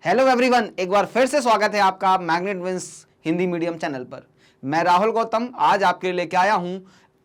Hello everyone, एक बार फिर से स्वागत है आपका मैग्नेट विंस हिंदी मीडियम चैनल पर। मैं राहुल गौतम आज आपके लिए लेके आया हूं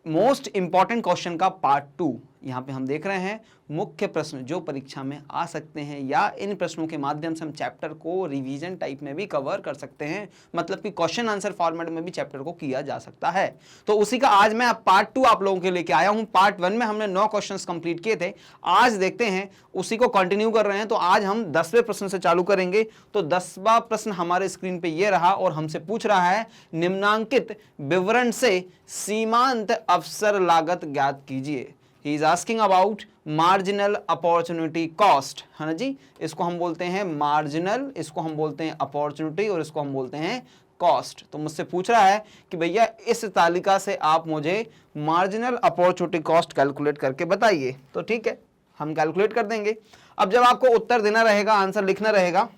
मोस्ट इंपॉर्टेंट क्वेश्चन का पार्ट 2। यहां पे हम देख रहे हैं मुख्य प्रश्न जो परीक्षा में आ सकते हैं या इन प्रश्नों के माध्यम से हम चैप्टर को रिवीजन टाइप में भी कवर कर सकते हैं, मतलब कि क्वेश्चन आंसर फॉर्मेट में भी चैप्टर को किया जा सकता है। तो उसी का आज मैं पार्ट 2 आप लोगों के लेके आया हूं। पार्ट 1 में हमने 9 क्वेश्चंस कंप्लीट किए थे, आज देखते हैं उसी को कंटिन्यू कर रहे हैं। तो आज हम 10वें प्रश्न से चालू करेंगे। तो 10वां प्रश्न हमारे स्क्रीन पे ये रहा और हमसे पूछ रहा है निम्नांकित विवरण से सीमांत अवसर लागत ज्ञात कीजिए। He is asking about marginal opportunity cost, है ना जी। इसको हम बोलते हैं मार्जिनल, इसको हम बोलते हैं अपॉर्चुनिटी और इसको हम बोलते हैं कॉस्ट। तो मुझसे पूछ रहा है कि भैया इस तालिका से आप मुझे मार्जिनल अपॉर्चुनिटी कॉस्ट कैलकुलेट करके बताइए। तो ठीक है, हम कैलकुलेट कर देंगे। अब जब आपको उत्तर देना रहेगा, आंसर लिखना रहेगा,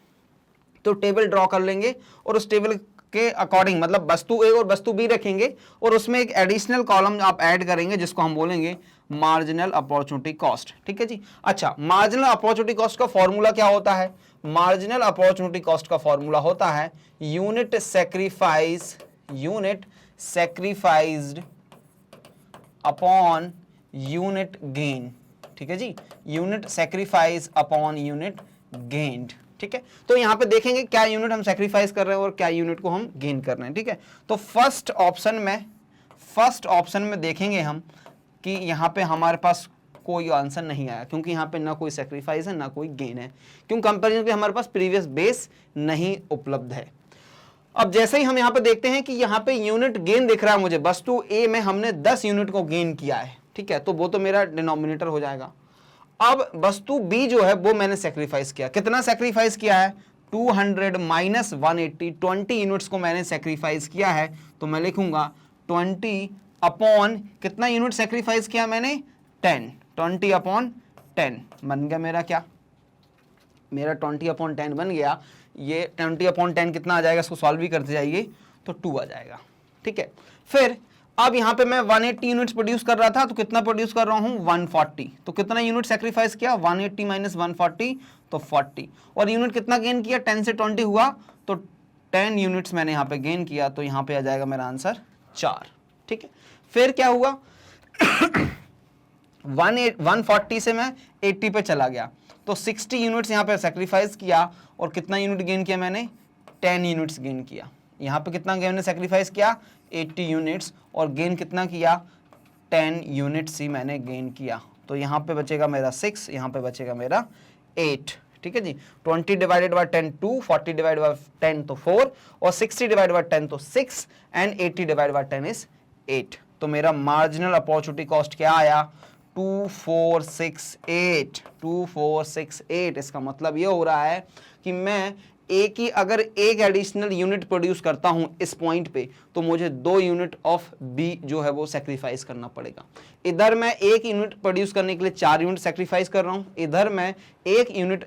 तो टेबल ड्रॉ कर लेंगे और उस टेबल के अकॉर्डिंग मतलब वस्तु ए और वस्तु बी रखेंगे और उसमें एक एडिशनल कॉलम आप ऐड करेंगे जिसको हम बोलेंगे मार्जिनल अपॉर्चुनिटी कॉस्ट। ठीक है जी। अच्छा, मार्जिनल अपॉर्चुनिटी कॉस्ट का फॉर्मूला क्या होता है? मार्जिनल अपॉर्चुनिटी कॉस्ट का फॉर्मूला होता है unit sacrificed upon unit gain. ठीक है जी, unit sacrifice upon unit gained. ठीक है, तो यहां पे देखेंगे क्या यूनिट हम सैक्रिफाइस कर रहे हैं और क्या यूनिट को हम गेन कर रहे हैं। ठीक है, तो फर्स्ट ऑप्शन में देखेंगे हम कि यहां पे हमारे पास कोई आंसर नहीं आया, क्योंकि यहां पे ना कोई सैक्रिफाइस है ना कोई गेन है, क्यों कंपैरिजन के हमारे पास प्रीवियस बेस नहीं उपलब्ध है। अब जैसे ही हम यहां पे देखते हैं कि यहां पे यूनिट गेन दिख रहा है मुझे, वस्तु ए में हमने 10 यूनिट को गेन किया है। ठीक है, तो वो तो मेरा डिनोमिनेटर हो जाएगा। अब वस्तु बी जो है वो मैंने सेक्रीफाइस किया। कितना सेक्रीफाइस किया है? 200 माइनस 180, 20 यूनिट्स को मैंने सेक्रीफाइस किया है। तो मैं लिखूंगा 20 अपॉन कितना यूनिट सेक्रीफाइस किया मैंने? 10। 20 अपॉन 10 बन गया मेरा क्या? मेरा 20 अपॉन 10 बन गया। ये 20 अपॉन 10 कितना आ जाएगा? इसको सॉल्व भी करते जाइए तो 2 आ जाएगा। ठीक है, फिर अब यहां पे मैं 180 यूनिट्स प्रोड्यूस कर रहा था, तो कितना प्रोड्यूस कर रहा हूं? 140। तो कितना यूनिट सेक्रीफाइस किया? 180 माइनस 140 तो 40। और यूनिट कितना गेन किया? 10 से 20 हुआ तो 10 यूनिट्स मैंने यहां पे गेन किया। तो यहां पे आ जाएगा मेरा आंसर 4। ठीक है, फिर क्या हुआ? 140 से मैं 80 पे चला गया, तो 60 यूनिट्स यहां पे सेक्रीफाइस किया और कितना यूनिट गेन किया मैंने? 10 यूनिट्स गेन किया। यहां पे कितना मैंने सेक्रीफाइस किया? 80 यूनिट्स और गेन कितना किया? 10 यूनिट्स ही मैंने गेन किया। तो यहां पे बचेगा मेरा 6, यहां पे बचेगा मेरा 8। ठीक है जी, 20 डिवाइडेड बाय 10 2, 40 डिवाइडेड बाय 10 तो 4 और 60 डिवाइडेड बाय 10 तो 6 एंड 80 डिवाइडेड बाय 10 इज 8। तो मेरा मार्जिनल अपॉर्चुनिटी कॉस्ट क्या आया? 2468। इसका मतलब ये हो रहा है कि मैं अगर एक एडिशनल यूनिट प्रोड्यूस करता हूं इस पॉइंट पे, तो मुझे 2 यूनिट ऑफ बी जो है वो सेक्रीफाइस करना पड़ेगा। इधर मैं 1 यूनिट प्रोड्यूस करने के लिए 4 यूनिट सेक्रीफाइस कर रहा हूं, इधर मैं 1 यूनिट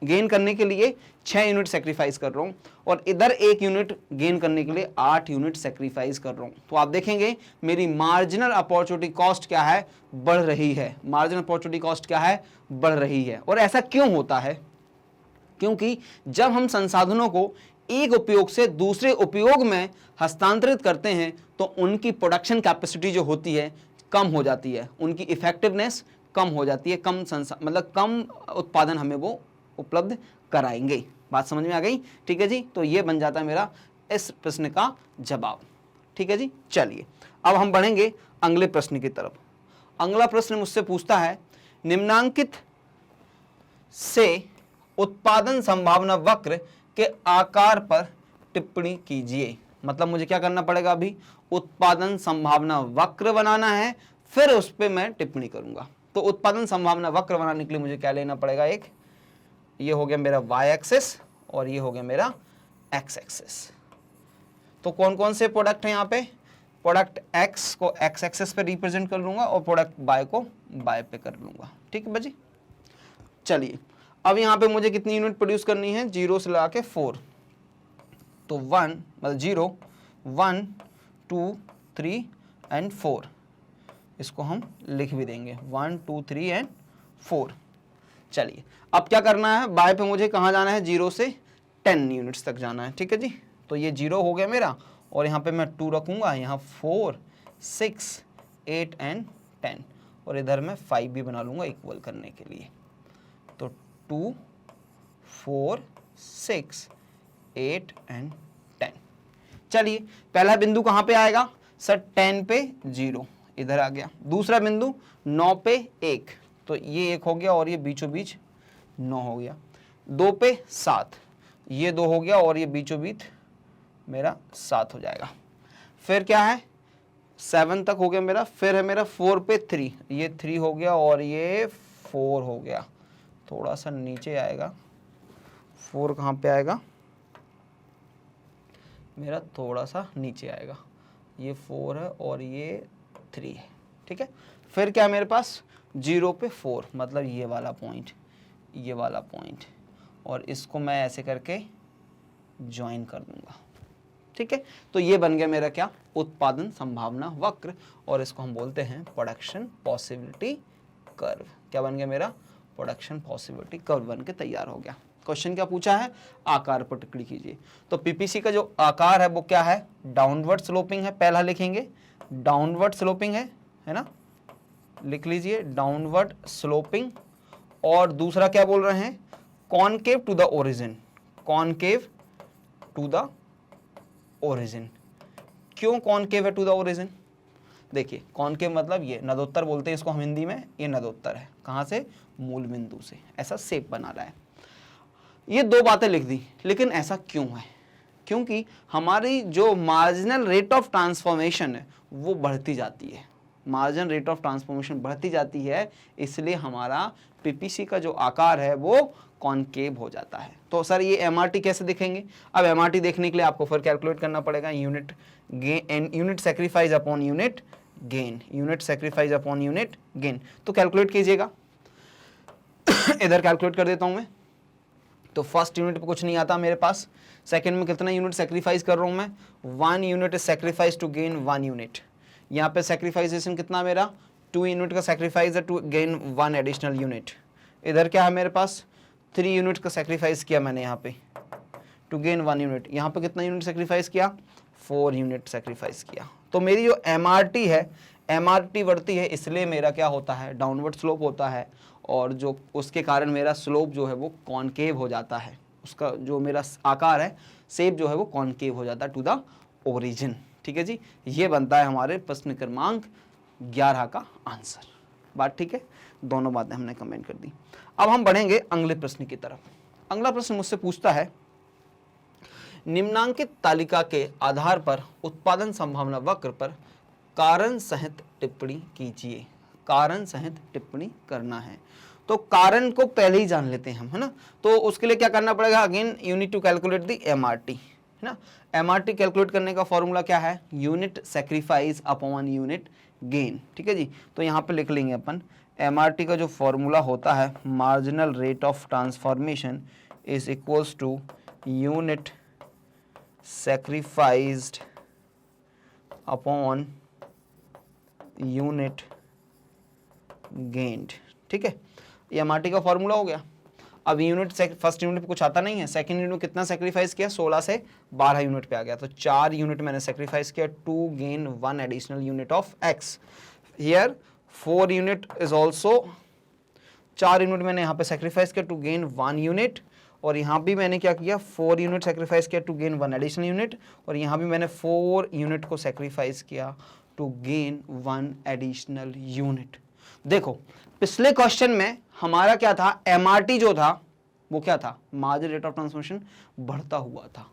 गेन करने के लिए 6 यूनिट सेक्रीफाइस कर रहा हूं और इधर 1 यूनिट गेन करने के लिए 8 यूनिट सेक्रीफाइस कर रहा हूं। तो आप देखेंगे मेरी मार्जिनल अपॉर्चुनिटी कॉस्ट क्या है? बढ़ रही है। मार्जिनल अपॉर्चुनिटी कॉस्ट क्या है? बढ़ रही है। और ऐसा क्यों होता है? क्योंकि जब हम संसाधनों को एक उपयोग से दूसरे उपयोग में हस्तांतरित करते हैं तो उनकी प्रोडक्शन कैपेसिटी जो होती है कम हो जाती है, उनकी इफेक्टिवनेस कम हो जाती है, मतलब कम उत्पादन हमें वो उपलब्ध कराएंगे। बात समझ में आ गई? ठीक है जी, तो ये बन जाता है मेरा इस प्रश्न का जवाब। ठीक है जी, चलिए अब हम बढ़ेंगे अगले प्रश्न की तरफ। अगला प्रश्न मुझसे पूछता है निम्नांकित से उत्पादन संभावना वक्र के आकार पर टिप्पणी कीजिए। मतलब मुझे क्या करना पड़ेगा? अभी उत्पादन संभावना वक्र बनाना है, फिर उस पर मैं टिप्पणी करूंगा। तो उत्पादन संभावना वक्र बनाने के लिए मुझे क्या लेना पड़ेगा? ये हो गया मेरा y एक्सिस और ये हो गया मेरा x एक्सिस। तो कौन कौन से प्रोडक्ट हैं यहाँ पे? प्रोडक्ट x को x एक्सिस पे रिप्रेजेंट कर लूंगा और प्रोडक्ट y को y पे कर लूंगा। ठीक है बजी, चलिए अब यहाँ पे मुझे कितनी यूनिट प्रोड्यूस करनी है? 0 से लगा के 4। तो 1 मतलब 0 1 2 3 एंड 4, इसको हम लिख भी देंगे 1 2 3 एंड 4। चलिए अब क्या करना है, बाय पे मुझे कहाँ जाना है, 0 से 10 यूनिट्स तक जाना है, ठीक है जी। तो ये 0 हो गया मेरा, और यहाँ पे मैं 2 रखूँगा, यहाँ 4, 6, 8 एंड 10, और इधर मैं 5 भी बना लूँगा इक्वल करने के लिए। तो 2, 4, 6, 8 एंड 10। चलिए पहला बिंदु कहाँ पे आएगा सर, 10 पे 0 इधर आ गया। दूसरा बिंदु 9 पे 1, तो ये 1 हो गया और ये बीचों बीच 9 हो गया। 2 पे 7, ये 2 हो गया और ये बीचों बीच मेरा 7 हो जाएगा। फिर क्या है, 7 तक हो गया मेरा। फिर है मेरा 4 पे 3, ये 3 हो गया और ये 4 हो गया। थोड़ा सा नीचे आएगा, 4 कहाँ पे आएगा मेरा, थोड़ा सा नीचे आएगा, ये 4 है और ये 3 है, ठीक है। फिर क्या मेरे पास 0 पे 4, मतलब ये वाला पॉइंट, ये वाला पॉइंट, और इसको मैं ऐसे करके ज्वाइन कर दूंगा, ठीक है। तो ये बन गया मेरा क्या, उत्पादन संभावना वक्र, और इसको हम बोलते हैं प्रोडक्शन पॉसिबिलिटी कर्व। क्या बन गया मेरा, प्रोडक्शन पॉसिबिलिटी कर्व बन के तैयार हो गया। क्वेश्चन क्या पूछा है, आकार पर टिप्पणी कीजिए। तो पीपीसी का जो आकार है वो क्या है, डाउनवर्ड स्लोपिंग है, पहला लिखेंगे डाउनवर्ड स्लोपिंग है ना, लिख लीजिए डाउनवर्ड स्लोपिंग। और दूसरा क्या बोल रहे हैं, concave to the origin, concave to the origin. क्यों कॉनकेव है टू द ओरिजिन, देखिए कॉनकेव मतलब ये नदोत्तर बोलते हैं इसको हम हिंदी में, ये नदोत्तर है, कहाँ से, मूल बिंदु से, ऐसा शेप बना रहा है। ये 2 बातें लिख दी, लेकिन ऐसा क्यों है, क्योंकि हमारी जो मार्जिनल रेट ऑफ ट्रांसफॉर्मेशन है वो बढ़ती जाती है, मार्जिनल रेट ऑफ ट्रांसफॉर्मेशन बढ़ती जाती है, इसलिए हमारा पीपीसी का जो आकार है वो कॉनकेव हो जाता है। तो सर ये एमआरटी कैसे दिखेंगे, अब एमआरटी देखने के लिए आपको फिर कैलकुलेट करना पड़ेगा, unit gain, unit sacrifice upon unit gain, unit sacrifice upon unit gain. तो कैलकुलेट कीजिएगा इधर कैलकुलेट कर देता हूं मैं। तो फर्स्ट यूनिट पे कुछ नहीं आता मेरे पास, सेकंड में कितना यूनिट सेक्रीफाइस कर रहा हूं मैं, 1 unit is sacrifice to gain 1 unit. यहाँ पे सेक्रीफाइजेशन कितना मेरा, 2 यूनिट का सेक्रीफाइस है टू गेन 1 एडिशनल यूनिट। इधर क्या है मेरे पास, 3 यूनिट का सेक्रीफाइस किया मैंने यहाँ पे टू गेन 1 यूनिट। यहाँ पे कितना यूनिट सेक्रीफाइस किया, 4 यूनिट सेक्रीफाइस किया। तो मेरी जो एमआरटी है, एमआरटी बढ़ती है, इसलिए मेरा क्या होता है, डाउनवर्ड स्लोप होता है, और जो उसके कारण मेरा स्लोप जो है वो कॉनकेव हो जाता है, उसका जो मेरा आकार है, शेप जो है वो कॉनकेव हो जाता है टू द ओरिजिन, ठीक है जी। ये बनता है हमारे प्रश्न क्रमांक 11 का आंसर। बात ठीक है, दोनों बातें हमने कमेंट कर दी। अब हम बढ़ेंगे अगले प्रश्न की तरफ। अगला प्रश्न मुझसे पूछता है, निम्नांकित तालिका के आधार पर उत्पादन संभावना वक्र पर कारण सहित टिप्पणी कीजिए। कारण सहित टिप्पणी करना है, तो कारण को पहले ही जान लेते हैं हम, है ना। तो उसके लिए क्या करना पड़ेगा, again you need to calculate the MRT, है ना। एमआरटी कैलकुलेट करने का फॉर्मूला क्या है, unit sacrifice upon unit gain, ठीक है जी। तो यहाँ पे लिख लेंगे अपन, एमआरटी का जो फॉर्मूला होता है, marginal rate of transformation is equals to unit sacrificed upon unit gained, ठीक है। ये एमआरटी का फॉर्मूला हो गया। अब यूनिट फर्स्ट यूनिट पे कुछ आता नहीं है, सेकंड यूनिट में कितना सेक्रीफाइस किया, 16 से 12 यूनिट पे आ गया, तो 4 यूनिट मैंने सेक्रीफाइस किया to gain 1 additional unit of X. Here 4 unit is also, 4 unit मैंने यहाँ पे सेक्रीफाइस किया टू गेन 1 यूनिट, और यहाँ भी मैंने क्या किया, 4 यूनिट सेक्रीफाइस किया टू गेन 1 एडिशनल यूनिट, और यहाँ भी मैंने 4 यूनिट को सेक्रीफाइस किया टू गेन 1 एडिशनल यूनिट। देखो पिछले क्वेश्चन में हमारा क्या था, एमआरटी जो था वो क्या था, मार्जिनल रेट ऑफ ट्रांसफॉर्मेशन बढ़ता हुआ था,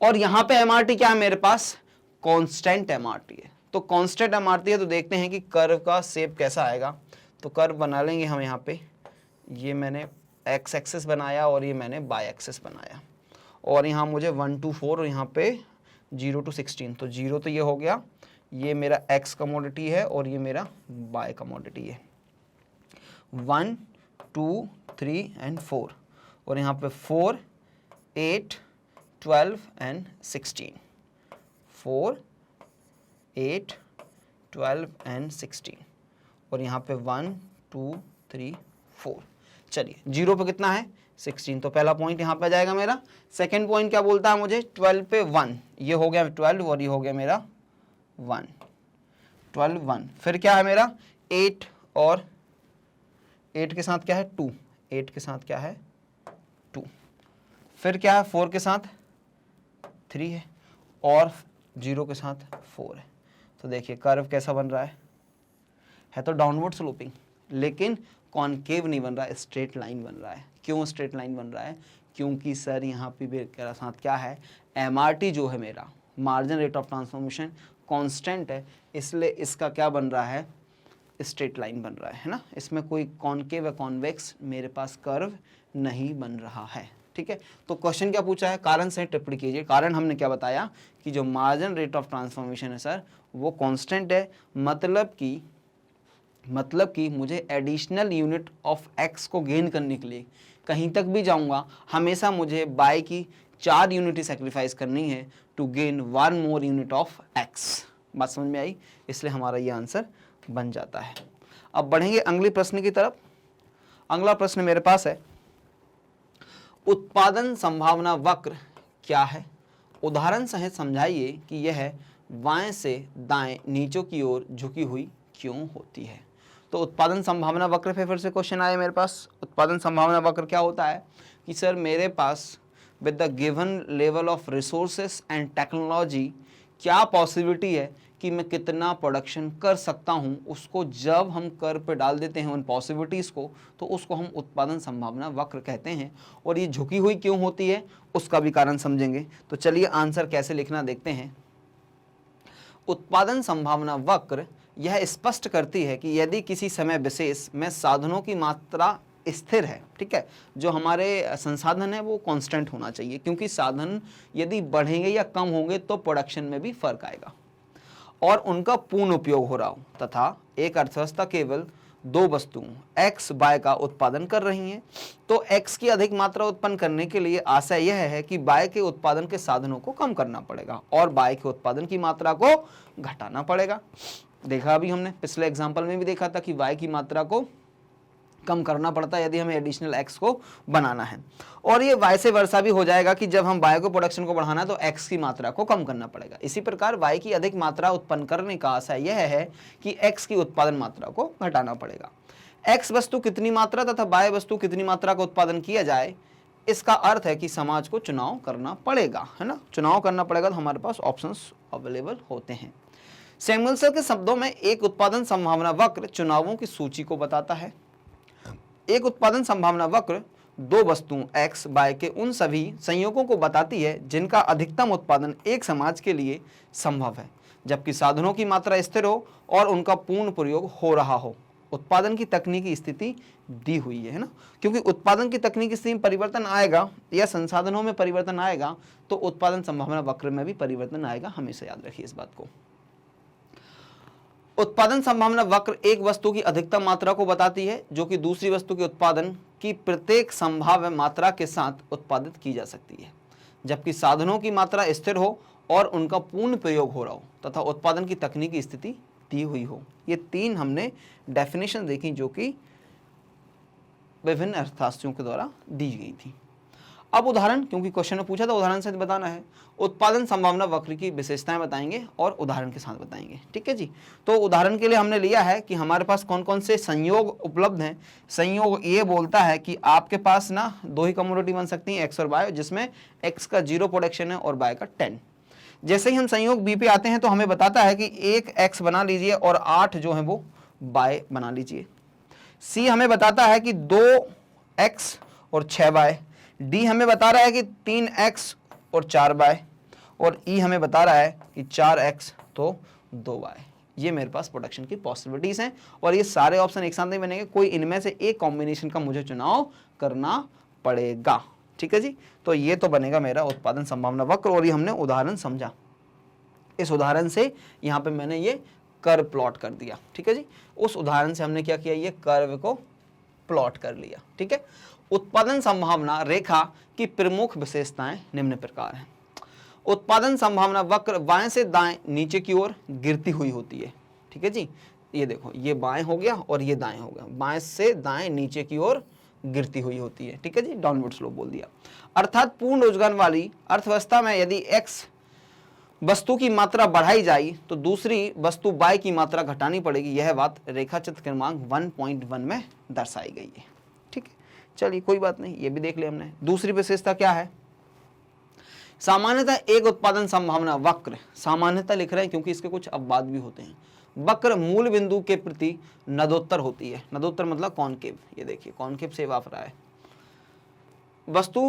और यहां पे एमआरटी क्या है मेरे पास, कांस्टेंट एमआरटी है। तो कांस्टेंट एमआरटी है, तो देखते हैं कि कर्व का शेप कैसा आएगा। तो कर्व बना लेंगे हम यहाँ पे, ये मैंने एक्स एक्सिस बनाया और ये मैंने वाई एक्सिस बनाया, और यहाँ मुझे 1 to 4 और यहाँ पे 0 to 16, तो 0 तो ये हो गया, ये मेरा x कमोडिटी है और ये मेरा y कमोडिटी है, 1 2 3 एंड 4, और यहाँ पे 4 8 12 एंड 16, 4 8 12 एंड 16, और यहाँ पे 1 2 3 4। चलिए 0 पे कितना है 16, तो पहला पॉइंट यहाँ पे आ जाएगा मेरा। सेकंड पॉइंट क्या बोलता है मुझे 12 पे 1, ये हो गया 12 और ये हो गया मेरा 1, 12 1। फिर क्या है मेरा 8 और 8 के साथ क्या है 2, 8 के साथ क्या है 2। फिर क्या है 4 के साथ 3 है और 0 के साथ 4 है। तो देखिए कर्व कैसा बन रहा है तो डाउनवर्ड स्लोपिंग, लेकिन कॉनकेव नहीं बन रहा है, स्ट्रेट लाइन बन रहा है। क्यों स्ट्रेट लाइन बन रहा है? क्योंकि सर यहाँ पे मेरे साथ क्या है MRT जो है मेरा margin rate of transformation constant है, इसलिए इसका क्या बन रहा है स्ट्रेट लाइन बन रहा है ना। इसमें कोई कॉनकेव या कॉन्वेक्स मेरे पास कर्व नहीं बन रहा है। ठीक है, तो क्वेश्चन क्या पूछा है, कारण से टिप्पणी कीजिए। कारण हमने क्या बताया कि जो मार्जिन रेट ऑफ ट्रांसफॉर्मेशन है सर वो कांस्टेंट है, मतलब कि मुझे एडिशनल यूनिट ऑफ एक्स को गेन करने के लिए कहीं तक भी जाऊंगा हमेशा मुझे बाय की 4 यूनिट ही सेक्रीफाइस करनी है to gain 1 more unit of X. बात समझ में आई? इसलिए हमारा ये आंसर बन जाता है। अब बढ़ेंगे अगले प्रश्न की तरफ। अगला प्रश्न मेरे पास है, उत्पादन संभावना वक्र क्या है? उदाहरण सहित समझाइए कि यह बाएं से दाएं नीचे की ओर झुकी हुई क्यों होती है। तो उत्पादन संभावना वक्र पे फिर से क्वेश्चन आया मेरे पास। उत्पादन संभावना वक्र क्या होता है कि सर मेरे पास with the given level of resources and technology क्या पॉसिबिलिटी है कि मैं कितना प्रोडक्शन कर सकता हूं, उसको जब हम कर्व पे डाल देते हैं उन पॉसिबिलिटीज़ को, तो उसको हम उत्पादन संभावना वक्र कहते हैं। और ये झुकी हुई क्यों होती है उसका भी कारण समझेंगे। तो चलिए आंसर कैसे लिखना देखते हैं। उत्पादन संभावना वक्र यह स्पष्ट करती है कि यदि किसी समय विशेष में साधनों की मात्रा स्थिर है, ठीक है, जो हमारे संसाधन है वो कांस्टेंट होना चाहिए, क्योंकि साधन यदि बढ़ेंगे या कम होंगे तो प्रोडक्शन में भी फर्क आएगा, और उनका पूर्ण उपयोग हो रहा हो, तथा एक अर्थव्यवस्था केवल 2 वस्तुओं एक्स बाय का उत्पादन कर रही हैं, तो एक्स की अधिक मात्रा उत्पन्न करने के लिए आशय यह है कि बाय के उत्पादन के साधनों को कम करना पड़ेगा और बाय के उत्पादन की मात्रा को घटाना पड़ेगा। देखा अभी हमने पिछले एग्जाम्पल में भी देखा था कि बाय की मात्रा को कम करना पड़ता है यदि हमें एडिशनल एक्स को बनाना है, और ये वाई से वर्सा भी हो जाएगा कि जब हम वाई को प्रोडक्शन को बढ़ाना है तो एक्स की मात्रा को कम करना पड़ेगा। इसी प्रकार वाई की अधिक मात्रा उत्पन्न करने का आशय यह है कि एक्स की उत्पादन मात्रा को घटाना पड़ेगा। एक्स वस्तु कितनी मात्रा तथा वाई वस्तु कितनी मात्रा का उत्पादन किया जाए, इसका अर्थ है कि समाज को चुनाव करना पड़ेगा, है ना। चुनाव करना पड़ेगा तो हमारे पास ऑप्शंस अवेलेबल होते हैं। सैमुअल्सन के शब्दों में एक उत्पादन संभावना वक्र चुनावों की सूची को बताता है। एक उत्पादन संभावना वक्र 2 वस्तुओं एक्स बाय के उन सभी संयोगों को बताती है जिनका अधिकतम उत्पादन एक समाज के लिए संभव है, जबकि साधनों की मात्रा स्थिर हो और उनका पूर्ण प्रयोग हो रहा हो। उत्पादन की तकनीकी स्थिति दी हुई है ना, क्योंकि उत्पादन की तकनीकी स्थिति में परिवर्तन आएगा या संसाधनों में परिवर्तन आएगा तो उत्पादन संभावना वक्र में भी परिवर्तन आएगा, हमेशा याद रखिए इस बात को। उत्पादन संभावना वक्र एक वस्तु की अधिकतम मात्रा को बताती है जो कि दूसरी वस्तु के उत्पादन की प्रत्येक संभाव्य मात्रा के साथ उत्पादित की जा सकती है, जबकि साधनों की मात्रा स्थिर हो और उनका पूर्ण प्रयोग हो रहा हो तथा उत्पादन की तकनीकी स्थिति दी हुई हो। ये 3 हमने डेफिनेशन देखी जो कि विभिन्न अर्थशास्त्रियों के द्वारा दी गई थी। अब उदाहरण, क्योंकि क्वेश्चन में पूछा था उदाहरण से बताना है, उत्पादन संभावना वक्र की विशेषताएं बताएंगे और उदाहरण के साथ बताएंगे। ठीक है जी। तो उदाहरण के लिए हमने लिया है कि हमारे पास कौन कौन से संयोग उपलब्ध हैं। संयोग ये बोलता है कि आपके पास ना 2 ही कमोडिटी बन सकती हैं, एक्स और बाय, जिसमें एक्स का 0 प्रोडक्शन है और बाय का 10। जैसे ही हम संयोग बी पे आते हैं तो हमें बताता है कि 1 एक्स बना लीजिए और 8 जो है वो बाय बना लीजिए। सी हमें बताता है कि 2 एक्स और 6 बाय। डी हमें बता रहा है कि 3 एक्स और 4 बाय, और ई हमें बता रहा है कि 4 एक्स तो 2 बाय। ये मेरे पास प्रोडक्शन की पॉसिबिलिटीज हैं, और ये सारे ऑप्शन एक साथ नहीं बनेंगे, कोई इनमें से एक कॉम्बिनेशन का मुझे चुनाव करना पड़ेगा। ठीक है जी। तो ये तो बनेगा मेरा उत्पादन संभावना वक्र, और ये हमने उदाहरण समझा। इस उदाहरण से यहाँ पे मैंने ये कर्व प्लॉट कर दिया। ठीक है जी। उस उदाहरण से हमने क्या किया, ये कर्व को प्लॉट कर लिया। ठीक है। उत्पादन संभावना रेखा की प्रमुख विशेषताएं निम्न प्रकार हैं। उत्पादन संभावना वक्र बाएं से दाएं नीचे की ओर गिरती हुई होती है। ठीक है जी। ये देखो, ये बाएं हो गया और ये दाएं हो गया, बाएं से दाएं नीचे की ओर गिरती हुई होती है। ठीक है जी, डाउनवर्ड स्लोप बोल दिया। अर्थात पूर्ण रोजगार वाली अर्थव्यवस्था में यदि x वस्तु की मात्रा बढ़ाई जाए तो दूसरी वस्तु y की मात्रा घटानी पड़ेगी। यह बात रेखा चित्र क्रमांक 1.1 में दर्शाई गई है। ठीक है, चलिए कोई बात नहीं, ये भी देख लिया हमने। दूसरी विशेषता क्या है? सामान्यतः एक उत्पादन संभावना वक्र, सामान्यतः लिख रहे हैं क्योंकि इसके कुछ अपवाद भी होते हैं। वक्र मूल बिंदु के प्रति नदोत्तर होती है। नदोत्तर मतलब कॉनकेव, ये देखिए कॉनकेव से वाप रहा है वस्तु।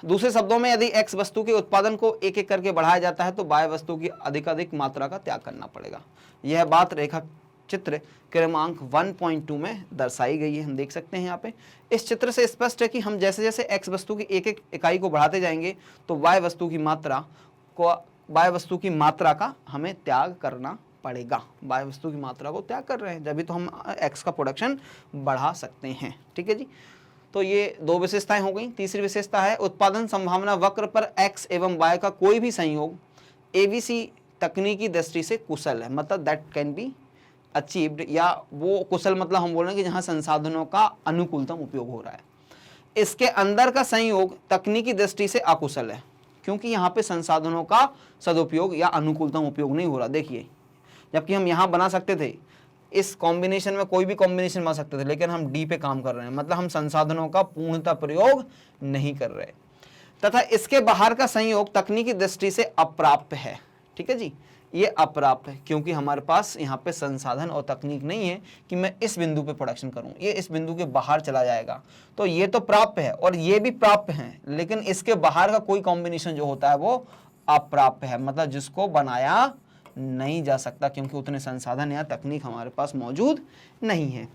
दूसरे शब्दों में यदि x वस्तु के उत्पादन को एक एक करके बढ़ाया जाता है तो y वस्तु की अधिकाधिक मात्रा का त्याग करना पड़ेगा। यह बात रेखा चित्र क्रमांक 1.2 में दर्शाई गई है। हम देख सकते हैं यहाँ पे इस चित्र से स्पष्ट है कि हम जैसे जैसे x वस्तु की एक एक इकाई को बढ़ाते जाएंगे तो y वस्तु की मात्रा का हमें त्याग करना पड़ेगा। y वस्तु की मात्रा को त्याग कर रहे हैं, जब भी तो हम x का प्रोडक्शन बढ़ा सकते हैं। ठीक है जी, तो ये दो विशेषताएं हो गई। तीसरी विशेषता है उत्पादन संभावना वक्र पर x एवं y का कोई भी संयोग ABC तकनीकी दृष्टि से कुशल है, मतलब दैट कैन बी अचीव्ड, या वो कुशल मतलब हम बोल रहे हैं कि जहां संसाधनों का अनुकूलतम उपयोग हो रहा है। इसके अंदर का संयोग तकनीकी दृष्टि से अकुशल है, क्योंकि यहाँ पे संसाधनों का सदुपयोग या अनुकूलतम उपयोग नहीं हो रहा। देखिए, जबकि हम यहाँ बना सकते थे, इस कॉम्बिनेशन में कोई भी कॉम्बिनेशन बना सकते थे, लेकिन हम डी पे काम कर रहे हैं, मतलब हम संसाधनों का पूर्णतः प्रयोग नहीं कर रहे। तथा इसके बाहर का संयोग तकनीकी दृष्टि से अप्राप्य है। ठीक है जी, ये अप्राप्य है क्योंकि हमारे पास यहाँ पे संसाधन और तकनीक नहीं है कि मैं इस बिंदु पे प्रोडक्शन करूं, ये इस बिंदु के बाहर चला जाएगा। तो ये तो प्राप्य है और ये भी प्राप्य है, लेकिन इसके बाहर का कोई कॉम्बिनेशन जो होता है वो अप्राप्य है, मतलब जिसको बनाया नहीं जा सकता क्योंकि उतने संसाधन या तकनीक हमारे पास मौजूद नहीं है।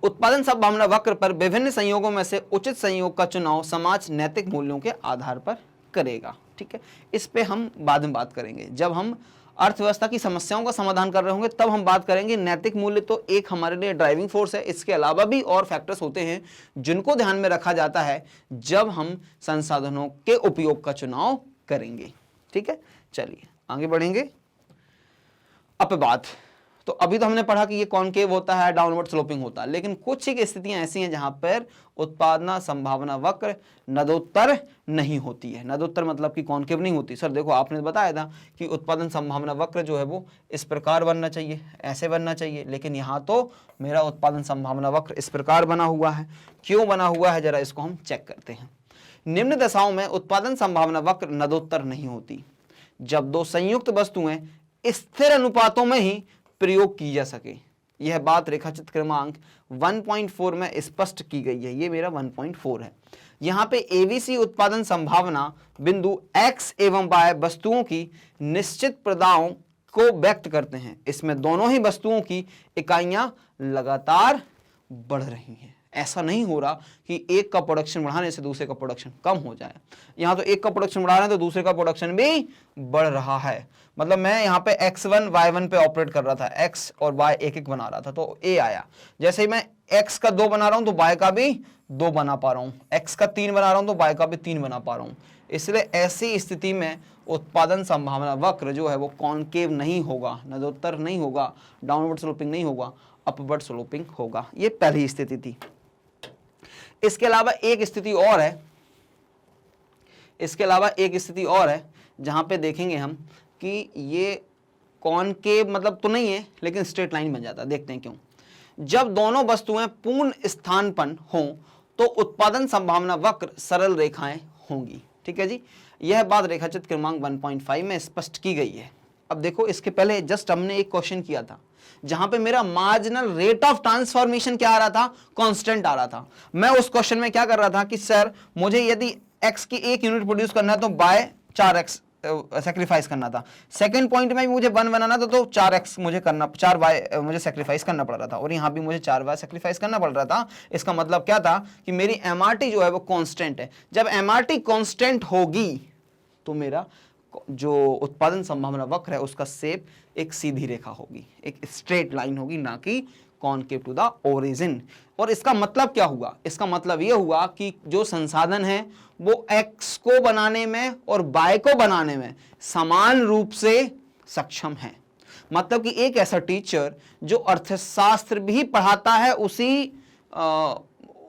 उत्पादन संभावना वक्र पर विभिन्न संयोगों में से उचित संयोग का चुनाव समाज नैतिक मूल्यों के आधार पर करेगा। ठीक है, इस पे हम बाद में बात करेंगे। जब हम अर्थव्यवस्था की समस्याओं का समाधान कर रहे होंगे तब हम बात करेंगे। नैतिक मूल्य तो एक हमारे लिए ड्राइविंग फोर्स है, इसके अलावा भी और फैक्टर्स होते हैं जिनको ध्यान में रखा जाता है जब हम संसाधनों के उपयोग का चुनाव करेंगे। ठीक है, चलिए आगे बढ़ेंगे। अपवाद, तो अभी तो हमने पढ़ा कि ये कॉनकेव होता है, डाउनवर्ड स्लोपिंग होता है, लेकिन कुछ ही स्थितियां ऐसी हैं जहां पर उत्पादन संभावना वक्र नदोत्तर नहीं होती है। नदोत्तर मतलब कि कॉनकेव नहीं होती। सर देखो, आपने बताया था कि उत्पादन संभावना वक्र जो है वो इस प्रकार बनना चाहिए, ऐसे बनना चाहिए, लेकिन यहाँ तो मेरा उत्पादन संभावना वक्र इस प्रकार बना हुआ है। क्यों बना हुआ है, जरा इसको हम चेक करते हैं। निम्न दशाओं में उत्पादन संभावना वक्र नदोत्तर नहीं होती जब दो संयुक्त वस्तुएं स्थिर अनुपातों में ही प्रयोग की जा सके। यह बात रेखाचित्र क्रमांक 1.4 में स्पष्ट की गई है। ये मेरा 1.4 है। यहाँ पे एबीसी उत्पादन संभावना बिंदु x एवं y वस्तुओं की निश्चित प्रदाओं को व्यक्त करते हैं। इसमें दोनों ही वस्तुओं की इकाइयां लगातार बढ़ रही हैं। ऐसा नहीं हो रहा कि एक का प्रोडक्शन बढ़ाने से दूसरे का प्रोडक्शन कम हो जाए। यहाँ तो एक का प्रोडक्शन बढ़ा रहे हैं तो दूसरे का प्रोडक्शन भी बढ़ रहा है। मतलब मैं यहाँ पे x1 y1 पे ऑपरेट कर रहा था, x और y एक एक बना रहा था तो a आया। जैसे ही मैं x का 2 बना रहा हूँ तो y का भी 2 बना पा रहा हूँ, x का 3 बना रहा हूँ तो y का भी 3 बना पा रहा हूँ। इसलिए ऐसी स्थिति में उत्पादन संभावना वक्र जो है वो कॉनकेव नहीं होगा, नदोत्तर नहीं होगा, डाउनवर्ड स्लोपिंग नहीं होगा, अपवर्ड स्लोपिंग होगा। ये पहली स्थिति थी। इसके अलावा एक स्थिति और है, जहां पे देखेंगे हम कि ये कॉनकेव मतलब तो नहीं है लेकिन स्ट्रेट लाइन बन जाता है। देखते हैं क्यों। जब दोनों वस्तुएं पूर्ण स्थानपन्न हों तो उत्पादन संभावना वक्र सरल रेखाएं होंगी। ठीक है जी, यह बात रेखाचित्र क्रमांक 1.5 में स्पष्ट की गई है। अब देखो, इसके पहले जस्ट हमने एक क्वेश्चन किया था जहां पे मेरा मार्जिनल रेट ऑफ ट्रांसफॉर्मेशन क्या आ रहा था, कांस्टेंट आ रहा था। मैं उस क्वेश्चन में क्या कर रहा था कि सर मुझे यदि x की 1 यूनिट प्रोड्यूस करना है तो बाय 4x सेक्रीफाइस करना था। सेकंड पॉइंट में मुझे 1 बनाना था तो 4x मुझे करना, 4y मुझे सेक्रीफाइस करना पड़ रहा था, और यहाँ भी मुझे 4y सेक्रीफाइस करना पड़ रहा था। इसका मतलब क्या था कि मेरी MRT जो है वो कांस्टेंट है। जब MRT कांस्टेंट होगी तो मेरा जो उत्पादन संभावना वक्र है उसका शेप एक सीधी रेखा होगी, एक स्ट्रेट लाइन होगी, ना कि कॉनकेव टू द ओरिजिन। और इसका मतलब क्या हुआ? इसका मतलब यह हुआ कि जो संसाधन है वो x को बनाने में और y को बनाने में समान रूप से सक्षम है। मतलब कि एक ऐसा टीचर जो अर्थशास्त्र भी पढ़ाता है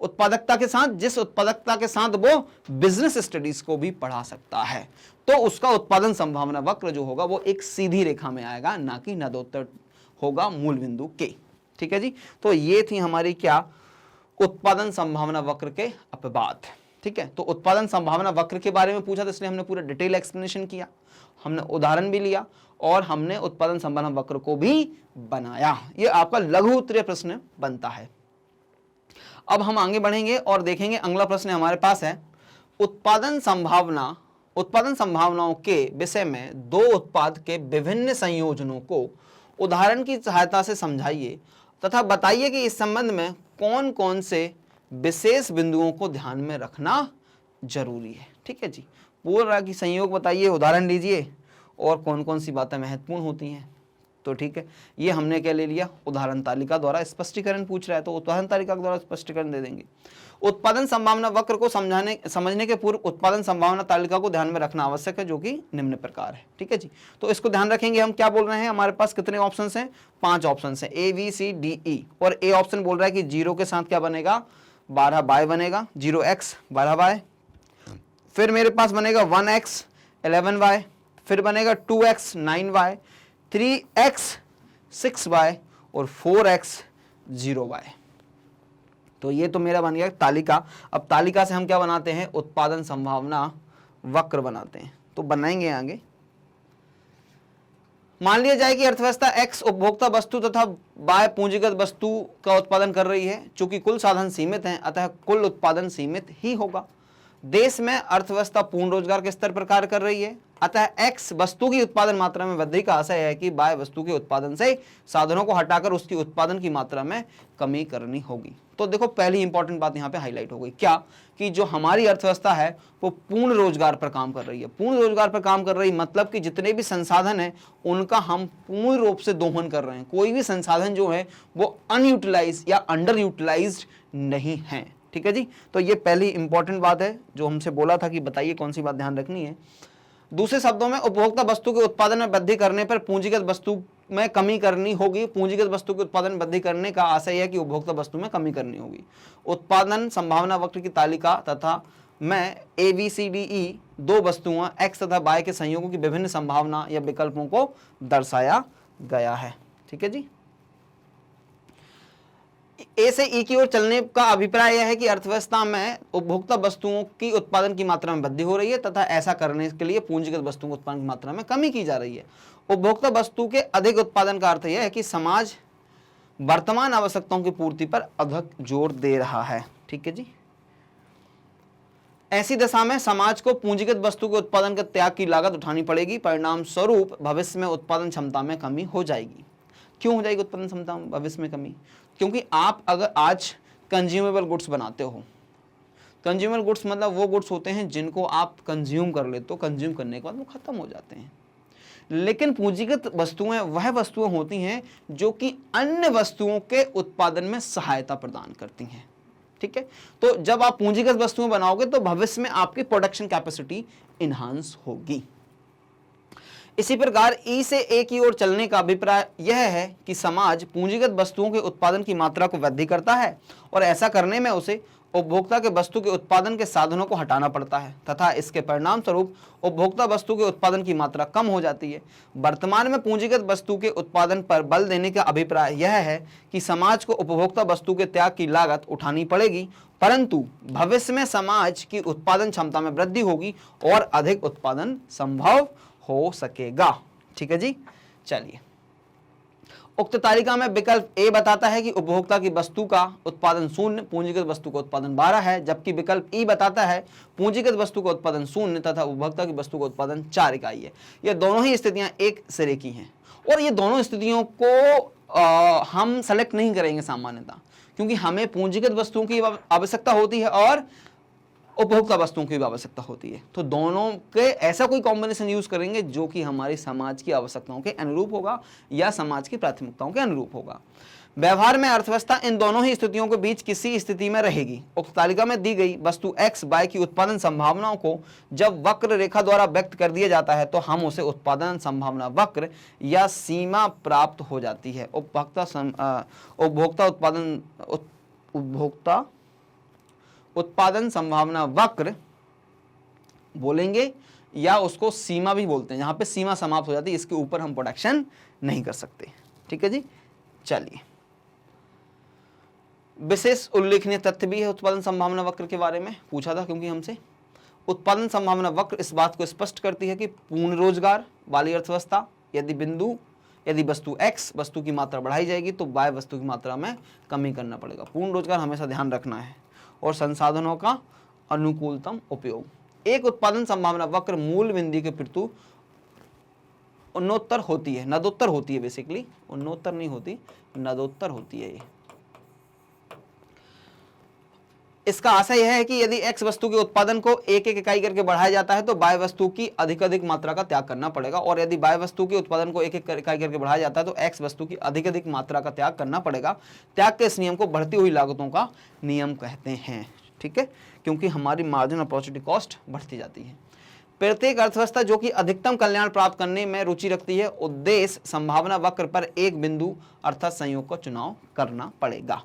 उत्पादकता के साथ, जिस उत्पादकता के साथ वो बिजनेस स्टडीज को भी पढ़ा सकता है, तो उसका उत्पादन संभावना वक्र जो होगा वो एक सीधी रेखा में आएगा, ना कि नदोत्तर होगा मूल बिंदु के। ठीक है जी, तो ये थी हमारी क्या, उत्पादन संभावना वक्र के अपवाद। ठीक है, तो उत्पादन संभावना वक्र के बारे में पूछा तो इसलिए हमने पूरा डिटेल एक्सप्लेनेशन किया, हमने उदाहरण भी लिया और हमने उत्पादन संभावना वक्र को भी बनाया। ये आपका लघु उत्तरीय प्रश्न बनता है। अब हम आगे बढ़ेंगे और देखेंगे, अगला प्रश्न हमारे पास है उत्पादन संभावनाओं के विषय में दो उत्पाद के विभिन्न संयोजनों को उदाहरण की सहायता से समझाइए तथा बताइए कि इस संबंध में कौन कौन से विशेष बिंदुओं को ध्यान में रखना जरूरी है। ठीक है जी, पूरा की संयोग बताइए, उदाहरण लीजिए और कौन कौन सी बातें महत्वपूर्ण होती हैं। तो ठीक है, ये हमने क्या ले लिया, उदाहरण तालिका द्वारा स्पष्टीकरण पूछ रहा है तो उदाहरण तालिका द्वारा स्पष्टीकरण दे देंगे। उत्पादन संभावना वक्र को समझने के पूर्व उत्पादन संभावना तालिका को ध्यान में रखना आवश्यक है, जो कि निम्न प्रकार है। ठीक है जी, तो इसको ध्यान रखेंगे। हम क्या बोल रहे हैं, हमारे पास कितने ऑप्शंस हैं, 5 ऑप्शंस हैं, A B C D E, और ए ऑप्शन बोल रहा है कि 0 के साथ क्या बनेगा, 12y बनेगा, 0x 12y, फिर मेरे पास बनेगा 1x 11y, फिर बनेगा 2x 9y, 3x 6y और 4x 0y। तो ये तो मेरा बन गया तालिका। अब तालिका से हम क्या बनाते हैं, उत्पादन संभावना वक्र बनाते हैं। तो बनाएंगे आगे, मान लिया जाए कि अर्थव्यवस्था X उपभोक्ता वस्तु तथा Y पूंजीगत वस्तु का उत्पादन कर रही है। चूंकि कुल साधन सीमित हैं, अतः कुल उत्पादन सीमित ही होगा। देश में अर्थव्यवस्था पूर्ण रोजगार के स्तर पर कार्य कर रही है, अतः X वस्तु की उत्पादन मात्रा में वृद्धि का आशय है कि Y वस्तु के उत्पादन से साधनों को हटाकर उसकी उत्पादन की मात्रा में कमी करनी होगी। तो देखो, पहली इंपॉर्टेंट बात यहाँ पे हाईलाइट हो गई, क्या कि जो हमारी अर्थव्यवस्था है वो पूर्ण रोजगार पर काम कर रही है। पूर्ण रोजगार पर काम कर रही मतलब कि जितने भी संसाधन हैं उनका हम पूर्ण रूप से दोहन कर रहे हैं। कोई भी संसाधन जो है वो अनयूटिलाइज या अंडर यूटिलाइज्ड नहीं है। ठीक है जी, तो ये पहली इंपॉर्टेंट बात है जो हमसे बोला था कि बताइए कौन सी बात ध्यान रखनी है। दूसरे शब्दों में, उपभोक्ता वस्तु के उत्पादन में वृद्धि करने पर पूंजीगत वस्तु में कमी करनी होगी। पूंजीगत वस्तु के उत्पादन में वृद्धि करने का आशय है कि उपभोक्ता वस्तु में कमी करनी होगी। उत्पादन संभावना वक्र की तालिका तथा में ABCDE दो वस्तुओं X तथा Y के संयोगों की विभिन्न संभावना या विकल्पों को दर्शाया गया है। ठीक है जी, ए से ई की ओर चलने का अभिप्राय यह है कि अर्थव्यवस्था में उपभोक्ता वस्तुओं की उत्पादन की मात्रा में वृद्धि हो रही है तथा ऐसा करने के लिए पूंजीगत वस्तुओं के उत्पादन की मात्रा में कमी की जा रही है। उपभोक्ता वस्तु के अधिक उत्पादन का अर्थ यह है कि समाज वर्तमान आवश्यकताओं की पूर्ति पर अधिक जोर दे रहा है। ठीक है जी, ऐसी दशा में समाज को पूंजीगत वस्तु के उत्पादन के त्याग की लागत उठानी पड़ेगी। परिणाम स्वरूप भविष्य में उत्पादन क्षमता में कमी हो जाएगी। क्यों हो जाएगी उत्पादन क्षमता में भविष्य में कमी? क्योंकि आप अगर आज कंज्यूमेबल गुड्स बनाते हो, कंज्यूमर गुड्स मतलब वो गुड्स होते हैं जिनको आप कंज्यूम कर लेते हो, कंज्यूम करने के बाद वो खत्म हो जाते हैं। लेकिन पूंजीगत वस्तुएं वह वस्तुएं होती हैं जो कि अन्य वस्तुओं के उत्पादन में सहायता प्रदान करती हैं। ठीक है, तो जब आप पूंजीगत वस्तुएं बनाओगे तो भविष्य में आपकी प्रोडक्शन कैपेसिटी इनहांस होगी। इसी प्रकार ई से ए की ओर चलने का अभिप्राय यह है कि समाज पूंजीगत वस्तुओं के उत्पादन की मात्रा को वृद्धि करता है और ऐसा करने में उसे उपभोक्ता के वस्तु के उत्पादन के साधनों को हटाना पड़ता है तथा इसके परिणाम स्वरूप उपभोक्ता वस्तु के उत्पादन की मात्रा कम हो जाती है। वर्तमान में पूंजीगत वस्तु के उत्पादन पर बल देने का अभिप्राय यह है कि समाज को उपभोक्ता वस्तु के त्याग की लागत उठानी पड़ेगी, परंतु भविष्य में समाज की उत्पादन क्षमता में वृद्धि होगी और अधिक उत्पादन संभव हो सकेगा। ठीक है जी, चलिए, उक्त तालिका में विकल्प ए बताता है कि उपभोक्ता की वस्तु का उत्पादन 0, पूंजीगत वस्तु का उत्पादन 12 है, जबकि विकल्प ई बताता है पूंजीगत वस्तु का उत्पादन 0 तथा उपभोक्ता की वस्तु का उत्पादन 4 इकाई है। ये दोनों ही स्थितियां एक सिरे की हैं और ये दोनों स्थितियों को हम सेलेक्ट नहीं करेंगे सामान्यतः, क्योंकि हमें पूंजीगत वस्तुओं की आवश्यकता होती है और उपभोक्ता वस्तुओं की भी आवश्यकता होती है। तो दोनों के ऐसा कोई कॉम्बिनेशन यूज करेंगे जो कि हमारी समाज की आवश्यकताओं के अनुरूप होगा या समाज की प्राथमिकताओं के अनुरूप होगा। व्यवहार में अर्थव्यवस्था इन दोनों ही स्थितियों के बीच किसी स्थिति में रहेगी। उक्त तालिका में दी गई वस्तु X, Y की उत्पादन संभावनाओं को जब वक्र रेखा द्वारा व्यक्त कर दिया जाता है तो हम उसे उत्पादन संभावना वक्र या सीमा प्राप्त हो जाती है। उपभोक्ता उत्पादन संभावना वक्र बोलेंगे या उसको सीमा भी बोलते हैं, जहां पे सीमा समाप्त हो जाती है, इसके ऊपर हम प्रोडक्शन नहीं कर सकते। ठीक है जी, चलिए विशेष उल्लेखनीय तथ्य भी है उत्पादन संभावना वक्र के बारे में, पूछा था क्योंकि हमसे। उत्पादन संभावना वक्र इस बात को स्पष्ट करती है कि पूर्ण रोजगार वाली अर्थव्यवस्था यदि वस्तु x वस्तु की मात्रा बढ़ाई जाएगी तो y वस्तु की मात्रा में कमी करना पड़ेगा। पूर्ण रोजगार हमेशा ध्यान रखना है, और संसाधनों का अनुकूलतम उपयोग। एक उत्पादन संभावना वक्र मूल बिंदु के प्रति उन्नोत्तर होती है, नदोत्तर होती है, बेसिकली उन्नोत्तर नहीं होती, नदोत्तर होती है। ये इसका आशय यह है कि यदि x वस्तु के उत्पादन को एक एक इकाई करके बढ़ाया जाता है तो y वस्तु की अधिक मात्रा का त्याग करना पड़ेगा, और यदि y वस्तु के उत्पादन को एक एक इकाई करके बढ़ाया जाता है तो x वस्तु की अधिक मात्रा का त्याग करना पड़ेगा। त्याग के इस नियम को बढ़ती हुई लागतों का नियम कहते हैं। ठीक है, क्योंकि हमारी मार्जिन अपॉर्चुनिटी कॉस्ट बढ़ती जाती है। प्रत्येक अर्थव्यवस्था जो कि अधिकतम कल्याण प्राप्त करने में रुचि रखती है, उद्देश्य संभावना वक्र पर एक बिंदु अर्थात संयोग का चुनाव करना पड़ेगा।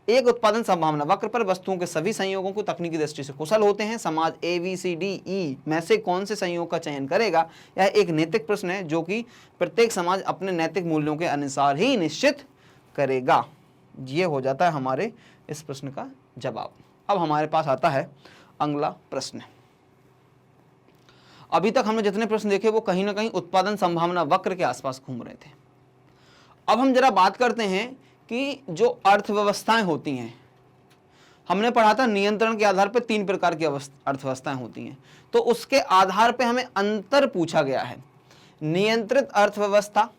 एक उत्पादन संभावना वक्र पर वस्तुओं के सभी संयोगों को तकनीकी दृष्टि से कुशल होते हैं। समाज ABCDE में से कौन से संयोग का चयन करेगा, यह एक नैतिक प्रश्न है जो कि प्रत्येक समाज अपने नैतिक मूल्यों के अनुसार ही निश्चित करेगा। ये हो जाता है हमारे इस प्रश्न का जवाब। अब हमारे पास आता है अगला प्रश्न। अभी तक हमने जितने प्रश्न देखे वो कहीं ना कहीं उत्पादन संभावना वक्र के आसपास घूम रहे थे। अब हम जरा बात करते हैं कि जो अर्थव्यवस्थाएं होती हैं, हमने पढ़ा था नियंत्रण के आधार पर 3 प्रकार की अर्थव्यवस्थाएं होती हैं, तो उसके आधार पे हमें अंतर पूछा गया है। नियंत्रित अर्थव्यवस्था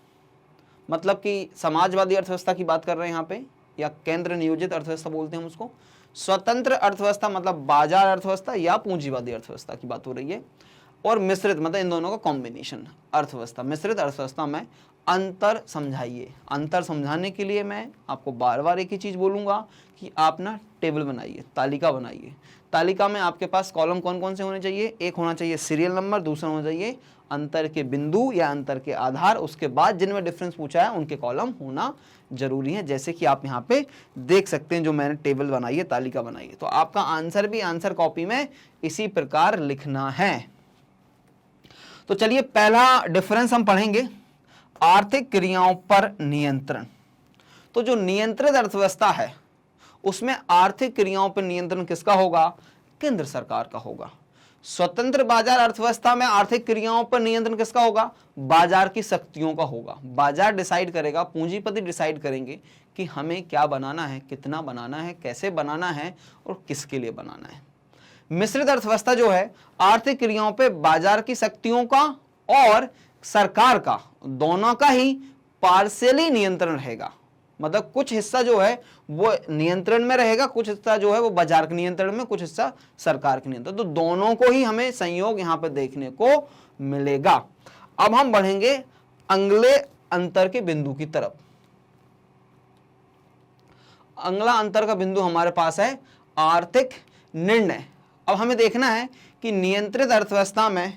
मतलब कि समाजवादी अर्थव्यवस्था की बात कर रहे हैं यहाँ पे, या केंद्र नियोजित अर्थव्यवस्था बोलते हैं हम उसको। स्वतंत्र अर्थव्यवस्था मतलब बाजार अर्थव्यवस्था या पूंजीवादी अर्थव्यवस्था की बात हो रही है। और मिश्रित मतलब इन दोनों का कॉम्बिनेशन अर्थव्यवस्था। मिश्रित अर्थव्यवस्था में अंतर समझाइए। अंतर समझाने के लिए मैं आपको बार बार एक ही चीज़ बोलूँगा कि आप ना टेबल बनाइए, तालिका बनाइए। तालिका में आपके पास कॉलम कौन कौन से होने चाहिए? एक होना चाहिए सीरियल नंबर, दूसरा होना चाहिए अंतर के बिंदु या अंतर के आधार, उसके बाद जिनमें डिफरेंस पूछा है उनके कॉलम होना जरूरी है, जैसे कि आप यहाँ पे देख सकते हैं जो मैंने टेबल बनाई है, तालिका बनाई है। तो आपका आंसर भी आंसर कॉपी में इसी प्रकार लिखना है। तो चलिए पहला डिफरेंस हम पढ़ेंगे, आर्थिक क्रियाओं पर नियंत्रण। तो जो नियंत्रित अर्थव्यवस्था है उसमें आर्थिक क्रियाओं पर नियंत्रण किसका होगा? केंद्र सरकार का होगा। स्वतंत्र बाजार अर्थव्यवस्था में आर्थिक क्रियाओं पर नियंत्रण किसका होगा? बाजार की शक्तियों का होगा। बाजार डिसाइड करेगा, पूंजीपति डिसाइड करेंगे कि हमें क्या बनाना है, कितना बनाना है, कैसे बनाना है और किसके लिए बनाना है। मिश्रित अर्थव्यवस्था जो है आर्थिक क्रियाओं पे बाजार की शक्तियों का और सरकार का, दोनों का ही पार्शियली नियंत्रण रहेगा। मतलब कुछ हिस्सा जो है वो नियंत्रण में रहेगा, कुछ हिस्सा जो है वो बाजार के नियंत्रण में, कुछ हिस्सा सरकार के नियंत्रण। तो दोनों को ही हमें संयोग यहां पर देखने को मिलेगा। अब हम बढ़ेंगे अगले अंतर के बिंदु की तरफ। अगला अंतर का बिंदु हमारे पास है आर्थिक निर्णय। अब हमें देखना है कि नियंत्रित अर्थव्यवस्था में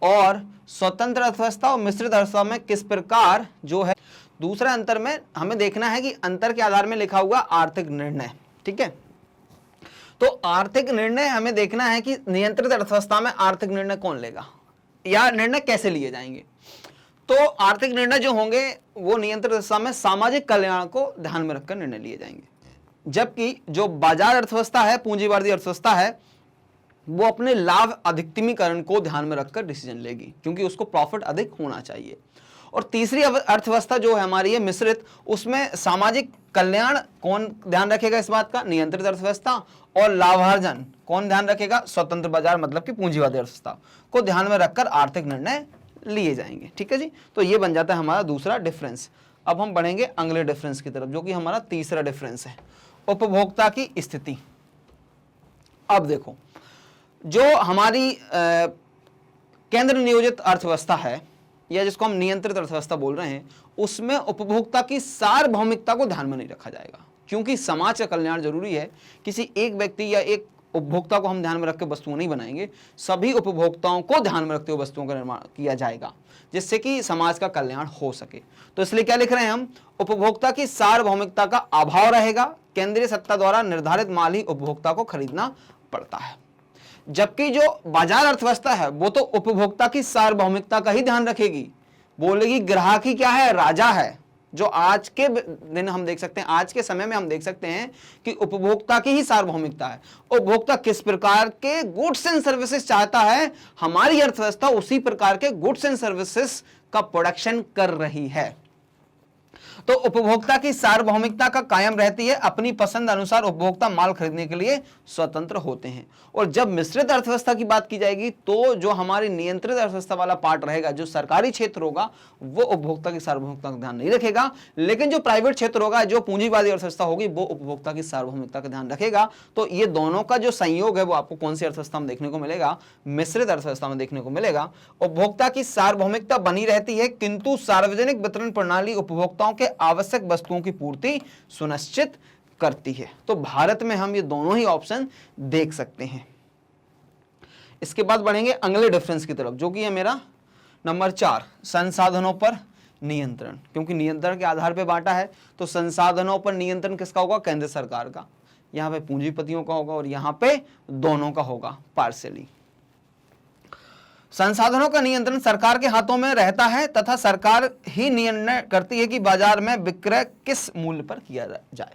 और स्वतंत्र अर्थव्यवस्था और मिश्रित अर्थव्यवस्था में किस प्रकार जो है। दूसरा अंतर में हमें देखना है कि अंतर के आधार में लिखा हुआ आर्थिक निर्णय। ठीक है, तो आर्थिक निर्णय हमें देखना है कि नियंत्रित अर्थव्यवस्था में आर्थिक निर्णय कौन लेगा या निर्णय कैसे लिए जाएंगे। तो आर्थिक निर्णय जो होंगे वो नियंत्रित अर्थव्यवस्था में सामाजिक कल्याण को ध्यान में रखकर निर्णय लिए जाएंगे, जबकि जो बाजार अर्थव्यवस्था है, पूंजीवादी अर्थव्यवस्था है, वो अपने लाभ अधिकतमीकरण को ध्यान में रखकर डिसीजन लेगी, क्योंकि उसको प्रॉफिट अधिक होना चाहिए। और तीसरी अर्थव्यवस्था जो है हमारी है मिश्रित, उसमें सामाजिक कल्याण कौन ध्यान रखेगा इस बात का? नियंत्रित अर्थव्यवस्था। और लाभार्जन कौन ध्यान रखेगा? स्वतंत्र बाजार मतलब कि पूंजीवादी अर्थव्यवस्था को ध्यान में रखकर आर्थिक निर्णय लिए जाएंगे। ठीक है जी, तो ये बन जाता है हमारा दूसरा डिफरेंस। अब हम बढ़ेंगे अगले डिफरेंस की तरफ, जो कि हमारा तीसरा डिफरेंस है, उपभोक्ता की स्थिति। अब देखो, जो हमारी केंद्र नियोजित अर्थव्यवस्था है या जिसको हम नियंत्रित अर्थव्यवस्था बोल रहे हैं, उसमें उपभोक्ता की सार्वभौमिकता को ध्यान में नहीं रखा जाएगा, क्योंकि समाज का कल्याण जरूरी है। किसी एक व्यक्ति या एक उपभोक्ता को हम ध्यान में रख के वस्तुएं नहीं बनाएंगे, सभी उपभोक्ताओं को ध्यान में रखते हुए वस्तुओं का निर्माण किया जाएगा, जिससे कि समाज का कल्याण हो सके। तो इसलिए क्या लिख रहे हैं हम? उपभोक्ता की सार्वभौमिकता का अभाव रहेगा, केंद्रीय सत्ता द्वारा निर्धारित माल ही उपभोक्ता को खरीदना पड़ता है। जबकि जो बाजार अर्थव्यवस्था है वो तो उपभोक्ता की सार्वभौमिकता का ही ध्यान रखेगी, बोलेगी ग्राहक ही क्या है, राजा है। जो आज के दिन हम देख सकते हैं, आज के समय में हम देख सकते हैं कि उपभोक्ता की ही सार्वभौमिकता है। उपभोक्ता किस प्रकार के गुड्स एंड सर्विसेज चाहता है, हमारी अर्थव्यवस्था उसी प्रकार के गुड्स एंड सर्विसेज का प्रोडक्शन कर रही है। तो उपभोक्ता की सार्वभौमिकता का कायम रहती है, अपनी पसंद अनुसार उपभोक्ता माल खरीदने के लिए स्वतंत्र होते हैं। और जब मिश्रित अर्थव्यवस्था की बात की जाएगी तो जो हमारी नियंत्रित अर्थव्यवस्था वाला पार्ट रहेगा, जो सरकारी क्षेत्र होगा, वो उपभोक्ता की सार्वभौमिकता का ध्यान नहीं रखेगा, लेकिन जो प्राइवेट क्षेत्र होगा, जो पूंजीवादी अर्थव्यवस्था होगी, वो उपभोक्ता की सार्वभौमिकता का ध्यान रखेगा। तो ये दोनों का जो संयोग है वो आपको कौन सी अर्थव्यवस्था में देखने को मिलेगा, मिश्रित अर्थव्यवस्था में देखने को मिलेगा। उपभोक्ता की सार्वभौमिकता बनी रहती है, किंतु सार्वजनिक वितरण प्रणाली उपभोक्ताओं के आवश्यक वस्तुओं की पूर्ति सुनिश्चित करती है। तो भारत में हम ये दोनों ही ऑप्शन देख सकते हैं। इसके बाद बढ़ेंगे अगले डिफरेंस की तरफ, जो कि है मेरा नंबर 4, संसाधनों पर नियंत्रण। क्योंकि नियंत्रण के आधार पर बांटा है, तो संसाधनों पर नियंत्रण किसका होगा, केंद्र सरकार का। यहां पे पूंजीपतियों का होगा और यहां पे दोनों का होगा पार्शियली। संसाधनों का नियंत्रण सरकार के हाथों में रहता है तथा सरकार ही निर्णय करती है कि बाजार में विक्रय किस मूल्य पर किया जाए।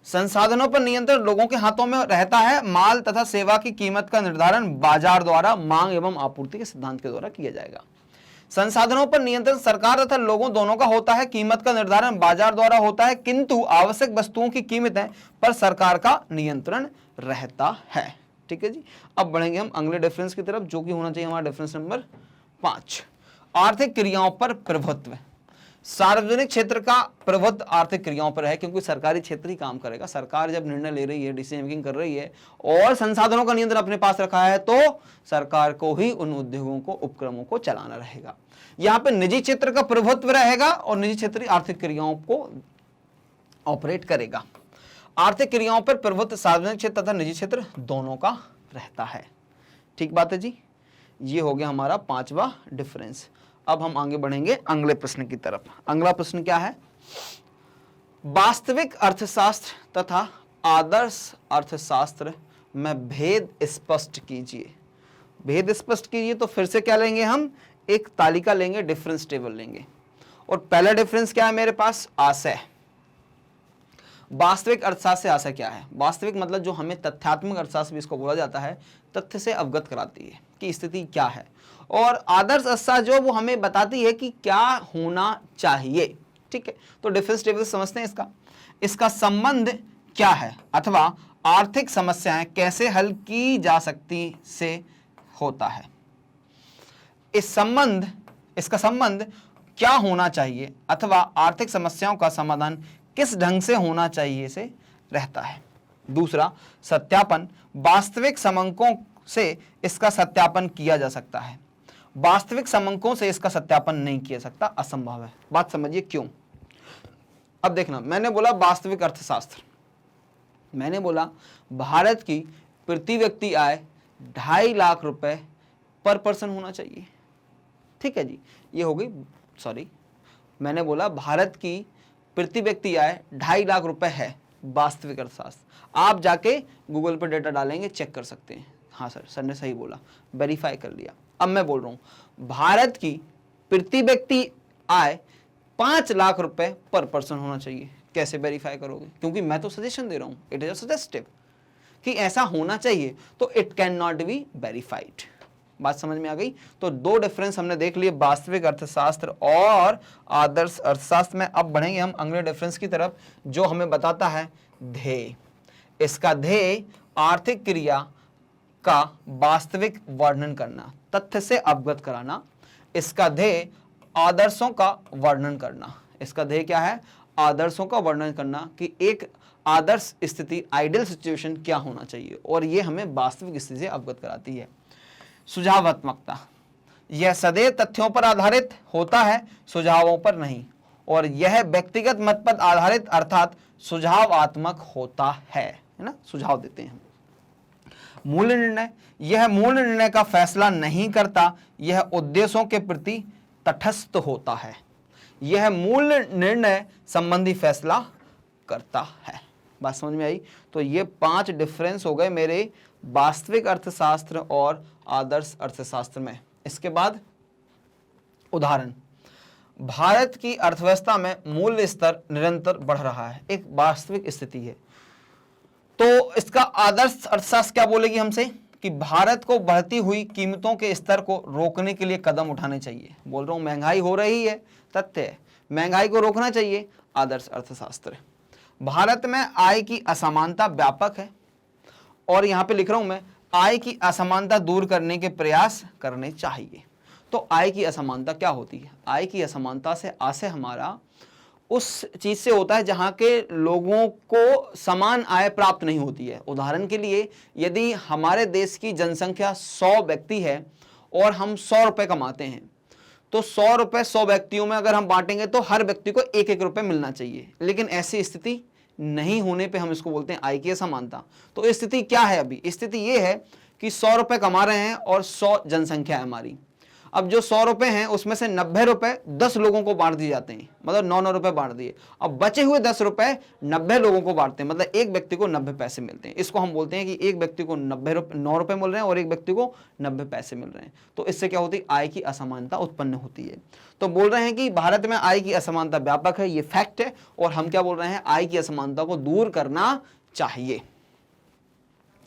संसाधनों पर नियंत्रण लोगों के हाथों में रहता है। माल तथा सेवा की कीमत का निर्धारण बाजार द्वारा मांग एवं आपूर्ति के सिद्धांत के द्वारा किया जाएगा। संसाधनों पर नियंत्रण सरकार तथा लोगों दोनों का होता है। कीमत का निर्धारण बाजार द्वारा होता है, किंतु आवश्यक वस्तुओं की कीमतें पर सरकार का नियंत्रण रहता है। ठीक है जी। अब बढ़ेंगे हम अगले डिफरेंस की तरफ, जो कि होना चाहिए हमारा डिफरेंस नंबर 5, आर्थिक क्रियाओं पर प्रभुत्व। सार्वजनिक क्षेत्र का प्रभुत्व आर्थिक क्रियाओं पर है, क्योंकि सरकारी क्षेत्र ही काम करेगा। सरकार जब निर्णय ले रही है, डिसीजन मेकिंग कर रही है और संसाधनों का नियंत्रण अपने पास रखा है, तो सरकार को ही उन उद्योगों को, उपक्रमों को चलाना रहेगा। यहाँ पे निजी क्षेत्र का प्रभुत्व रहेगा और निजी क्षेत्र आर्थिक क्रियाओं को ऑपरेट करेगा। आर्थिक क्रियाओं पर प्रभुत्व सार्वजनिक क्षेत्र तथा निजी क्षेत्र दोनों का रहता है। ठीक बात है जी। ये हो गया हमारा 5वां डिफरेंस। अब हम आगे बढ़ेंगे अगले प्रश्न की तरफ। अगला प्रश्न क्या है, वास्तविक अर्थशास्त्र तथा आदर्श अर्थशास्त्र में भेद स्पष्ट कीजिए। भेद स्पष्ट कीजिए तो फिर से क्या लेंगे, हम एक तालिका लेंगे, डिफरेंस टेबल लेंगे। और पहला डिफरेंस क्या है मेरे पास, आशय। वास्तविक अर्थशास्त्र से आशय क्या है, वास्तविक मतलब जो हमें तथ्यात्मक अर्थशास्त्र भी इसको बोला जाता है, तथ्य से अवगत कराती है कि स्थिति क्या है। और आदर्श अर्थशास्त्र जो वो हमें बताती है कि क्या होना चाहिए। ठीक है, तो डिफरेंस टेबल समझते हैं इसका संबंध क्या है, अथवा आर्थिक समस्याएं कैसे हल की जा सकती से होता है। इसका संबंध क्या होना चाहिए अथवा आर्थिक समस्याओं का समाधान किस ढंग से होना चाहिए से रहता है। दूसरा, सत्यापन। वास्तविक समंकों से इसका सत्यापन किया जा सकता है। वास्तविक समंकों से इसका सत्यापन नहीं किया सकता, असंभव है। बात समझिए क्यों। अब देखना, मैंने बोला वास्तविक अर्थशास्त्र, मैंने बोला भारत की प्रति व्यक्ति आय 2.5 लाख रुपए पर पर्सन होना चाहिए। ठीक है जी, ये हो गई, सॉरी, मैंने बोला भारत की प्रति व्यक्ति आय 2.5 लाख रुपए है वास्तविक अर्थशास्त्र। आप जाके गूगल पर डेटा डालेंगे, चेक कर सकते हैं। हाँ सर ने सही बोला, वेरीफाई कर लिया। अब मैं बोल रहा हूं भारत की प्रति व्यक्ति आय 5 लाख रुपए पर पर्सन होना चाहिए। कैसे वेरीफाई करोगे, क्योंकि मैं तो सजेशन दे रहा हूं, इट इज अ सजेस्टिव कि ऐसा होना चाहिए, तो it can not be verified. बात समझ में आ गई। तो 2 डिफरेंस हमने देख लिए, वास्तविक अर्थशास्त्र और आदर्श अर्थशास्त्र में। अब बढ़ेंगे हम अगले डिफरेंस की तरफ, जो हमें बताता है ध्येय। इसका ध्येय आर्थिक क्रिया का वास्तविक वर्णन करना, तथ्य से अवगत कराना। इसका ध्येय आदर्शों का वर्णन करना। इसका ध्येय क्या है, आदर्शों का वर्णन करना कि एक आदर्श स्थिति, आइडियल सिचुएशन क्या होना चाहिए, और ये हमें वास्तविक स्थिति से अवगत कराती है। सुझावात्मकता, यह सदैव तथ्यों पर आधारित होता है, सुझावों पर नहीं, और यह व्यक्तिगत मत पर आधारित अर्थात सुझावात्मक होता है ना, सुझाव देते हैं। मूल निर्णय, यह मूल निर्णय का फैसला नहीं करता, यह उद्देश्यों के प्रति तटस्थ होता है। यह मूल निर्णय संबंधी फैसला करता है। बात समझ में आई? तो ये 5 डिफरेंस हो गए मेरे वास्तविक अर्थशास्त्र और आदर्श अर्थशास्त्र में। इसके बाद उदाहरण, भारत की अर्थव्यवस्था में मूल्य स्तर निरंतर बढ़ रहा है, एक वास्तविक स्थिति है। तो इसका आदर्श अर्थशास्त्र क्या बोलेगी हमसे कि भारत को बढ़ती हुई कीमतों के स्तर को रोकने के लिए कदम उठाने चाहिए। बोल रहा हूं महंगाई हो रही है, तथ्य है, महंगाई को रोकना चाहिए, आदर्श अर्थशास्त्र। भारत में आय की असमानता व्यापक है, और यहां पे लिख रहा हूं मैं, आय की असमानता दूर करने के प्रयास करने चाहिए। तो आय की असमानता क्या होती है? आय की असमानता से आशय हमारा उस चीज से होता है जहां के लोगों को समान आय प्राप्त नहीं होती है। उदाहरण के लिए, यदि हमारे देश की जनसंख्या 100 व्यक्ति है और हम 100 रुपए कमाते हैं, तो 100 रुपए 100 व्यक्तियों में अगर हम बांटेंगे तो हर व्यक्ति को 1-1 रुपए मिलना चाहिए। लेकिन ऐसी स्थिति नहीं होने पे हम इसको बोलते हैं आय की असमानता। तो स्थिति क्या है? अभी स्थिति ये है कि 100 रुपए कमा रहे हैं और 100 जनसंख्या है हमारी। अब जो 100 रुपए हैं उसमें से 90 रुपए 10 लोगों को बांट दिए जाते हैं, मतलब 9 रुपए बांट दिए। अब बचे हुए 10 रुपए 90 लोगों को बांटते हैं, मतलब एक व्यक्ति को 90 पैसे मिलते हैं। इसको हम बोलते हैं कि एक व्यक्ति को 9 रुपए मिल रहे हैं और एक व्यक्ति को 90 पैसे मिल रहे हैं। तो इससे क्या होती है? आय की असमानता उत्पन्न होती है। तो बोल रहे हैं कि भारत में आय की असमानता व्यापक है, ये फैक्ट है, और हम क्या बोल रहे हैं? आय की असमानता को दूर करना चाहिए।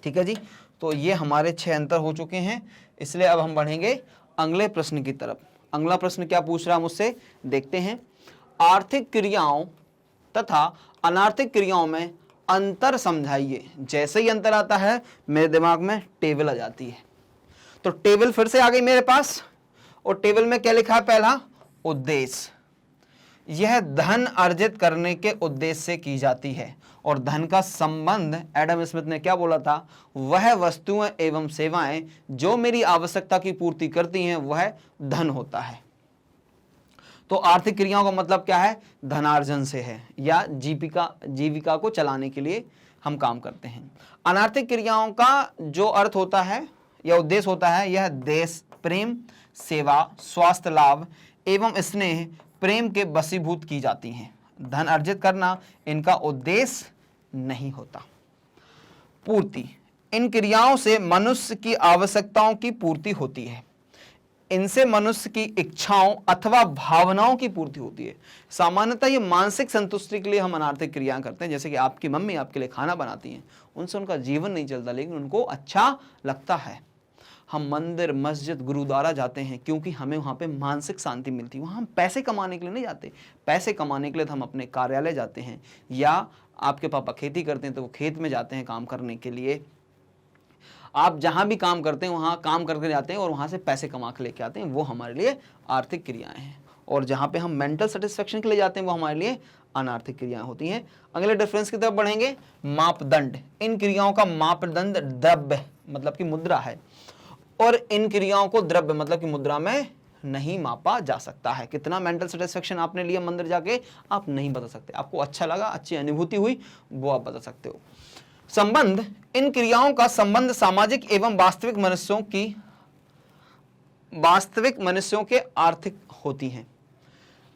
ठीक है जी, तो ये हमारे 6 अंतर हो चुके हैं। इसलिए अब हम बढ़ेंगे अगले प्रश्न की तरफ। अगला प्रश्न क्या पूछ रहा है मुझसे, देखते हैं। आर्थिक क्रियाओं तथा अनार्थिक क्रियाओं में अंतर समझाइए। जैसे ही अंतर आता है मेरे दिमाग में टेबल आ जाती है। तो टेबल फिर से आ गई मेरे पास, और टेबल में क्या लिखा है? पहला, उद्देश्य। यह धन अर्जित करने के उद्देश्य से की जाती है, और धन का संबंध एडम स्मिथ ने क्या बोला था? वह वस्तुएं एवं सेवाएं जो मेरी आवश्यकता की पूर्ति करती हैं वह धन होता है। तो आर्थिक क्रियाओं का मतलब क्या है? धनार्जन से है, या जीविका को चलाने के लिए हम काम करते हैं। अनार्थिक क्रियाओं का जो अर्थ होता है या उद्देश्य होता है, यह देश प्रेम, सेवा, स्वास्थ्य लाभ एवं स्नेह प्रेम के वशीभूत की जाती हैं। धन अर्जित करना इनका उद्देश्य नहीं होता। पूर्ति, इन क्रियाओं से मनुष्य की आवश्यकताओं की पूर्ति होती है। इनसे मनुष्य की इच्छाओं अथवा भावनाओं की पूर्ति होती है। सामान्यतः ये मानसिक संतुष्टि के लिए हम अनार्थिक क्रियाएं करते हैं। जैसे कि आपकी मम्मी आपके लिए खाना बनाती हैं, उनसे उनका जीवन नहीं चलता, लेकिन उनको अच्छा लगता है। हम मंदिर, मस्जिद, गुरुद्वारा जाते हैं क्योंकि हमें वहाँ पे मानसिक शांति मिलती है। वहाँ हम पैसे कमाने के लिए नहीं जाते। पैसे कमाने के लिए तो हम अपने कार्यालय जाते हैं, या आपके पापा खेती करते हैं तो वो खेत में जाते हैं काम करने के लिए। आप जहाँ भी काम करते हैं वहाँ काम करके जाते हैं और वहाँ से पैसे कमा के लेके आते हैं, वो हमारे लिए आर्थिक क्रियाएँ हैं। और जहाँ पे हम मेंटल सेटिस्फेक्शन के लिए जाते हैं वो हमारे लिए अनार्थिक क्रियाएं होती हैं। अगले डिफरेंस की तरफ बढ़ेंगे। मापदंड, इन क्रियाओं का मापदंड द्रव्य मतलब कि मुद्रा है, और इन क्रियाओं को द्रव्य मतलब कि मुद्रा में नहीं मापा जा सकता है। कितना मेंटल सेटिस्फेक्शन आपने लिया मंदिर जाके, आप नहीं बता सकते। आपको अच्छा लगा, अच्छी अनुभूति हुई, वो आप बता सकते हो। संबंध, इन क्रियाओं का संबंध सामाजिक एवं वास्तविक मनुष्यों के आर्थिक होती हैं।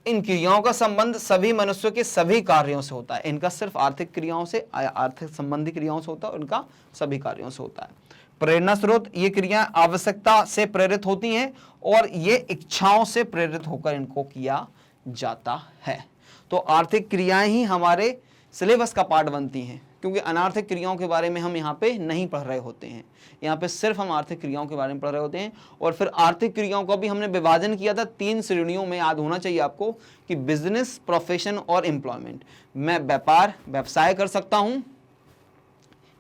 इन क्रियाओं का संबंध सभी मनुष्यों के सभी कार्यों से होता है। इनका सिर्फ आर्थिक क्रियाओं से, आर्थिक संबंधी क्रियाओं से होता है, उनका सभी कार्यों से होता है। प्रेरणा स्रोत, ये क्रियाएं आवश्यकता से प्रेरित होती हैं और ये इच्छाओं से प्रेरित होकर इनको किया जाता है। तो आर्थिक क्रियाएं ही हमारे सिलेबस का पार्ट बनती हैं, क्योंकि अनार्थिक क्रियाओं के बारे में हम यहाँ पे नहीं पढ़ रहे होते हैं। यहाँ पे सिर्फ हम आर्थिक क्रियाओं के बारे में पढ़ रहे होते हैं। और फिर आर्थिक क्रियाओं का भी हमने विभाजन किया था 3 श्रेणियों में। याद होना चाहिए आपको कि बिजनेस, प्रोफेशन और एम्प्लॉयमेंट। मैं व्यापार, व्यवसाय कर सकता हूँ,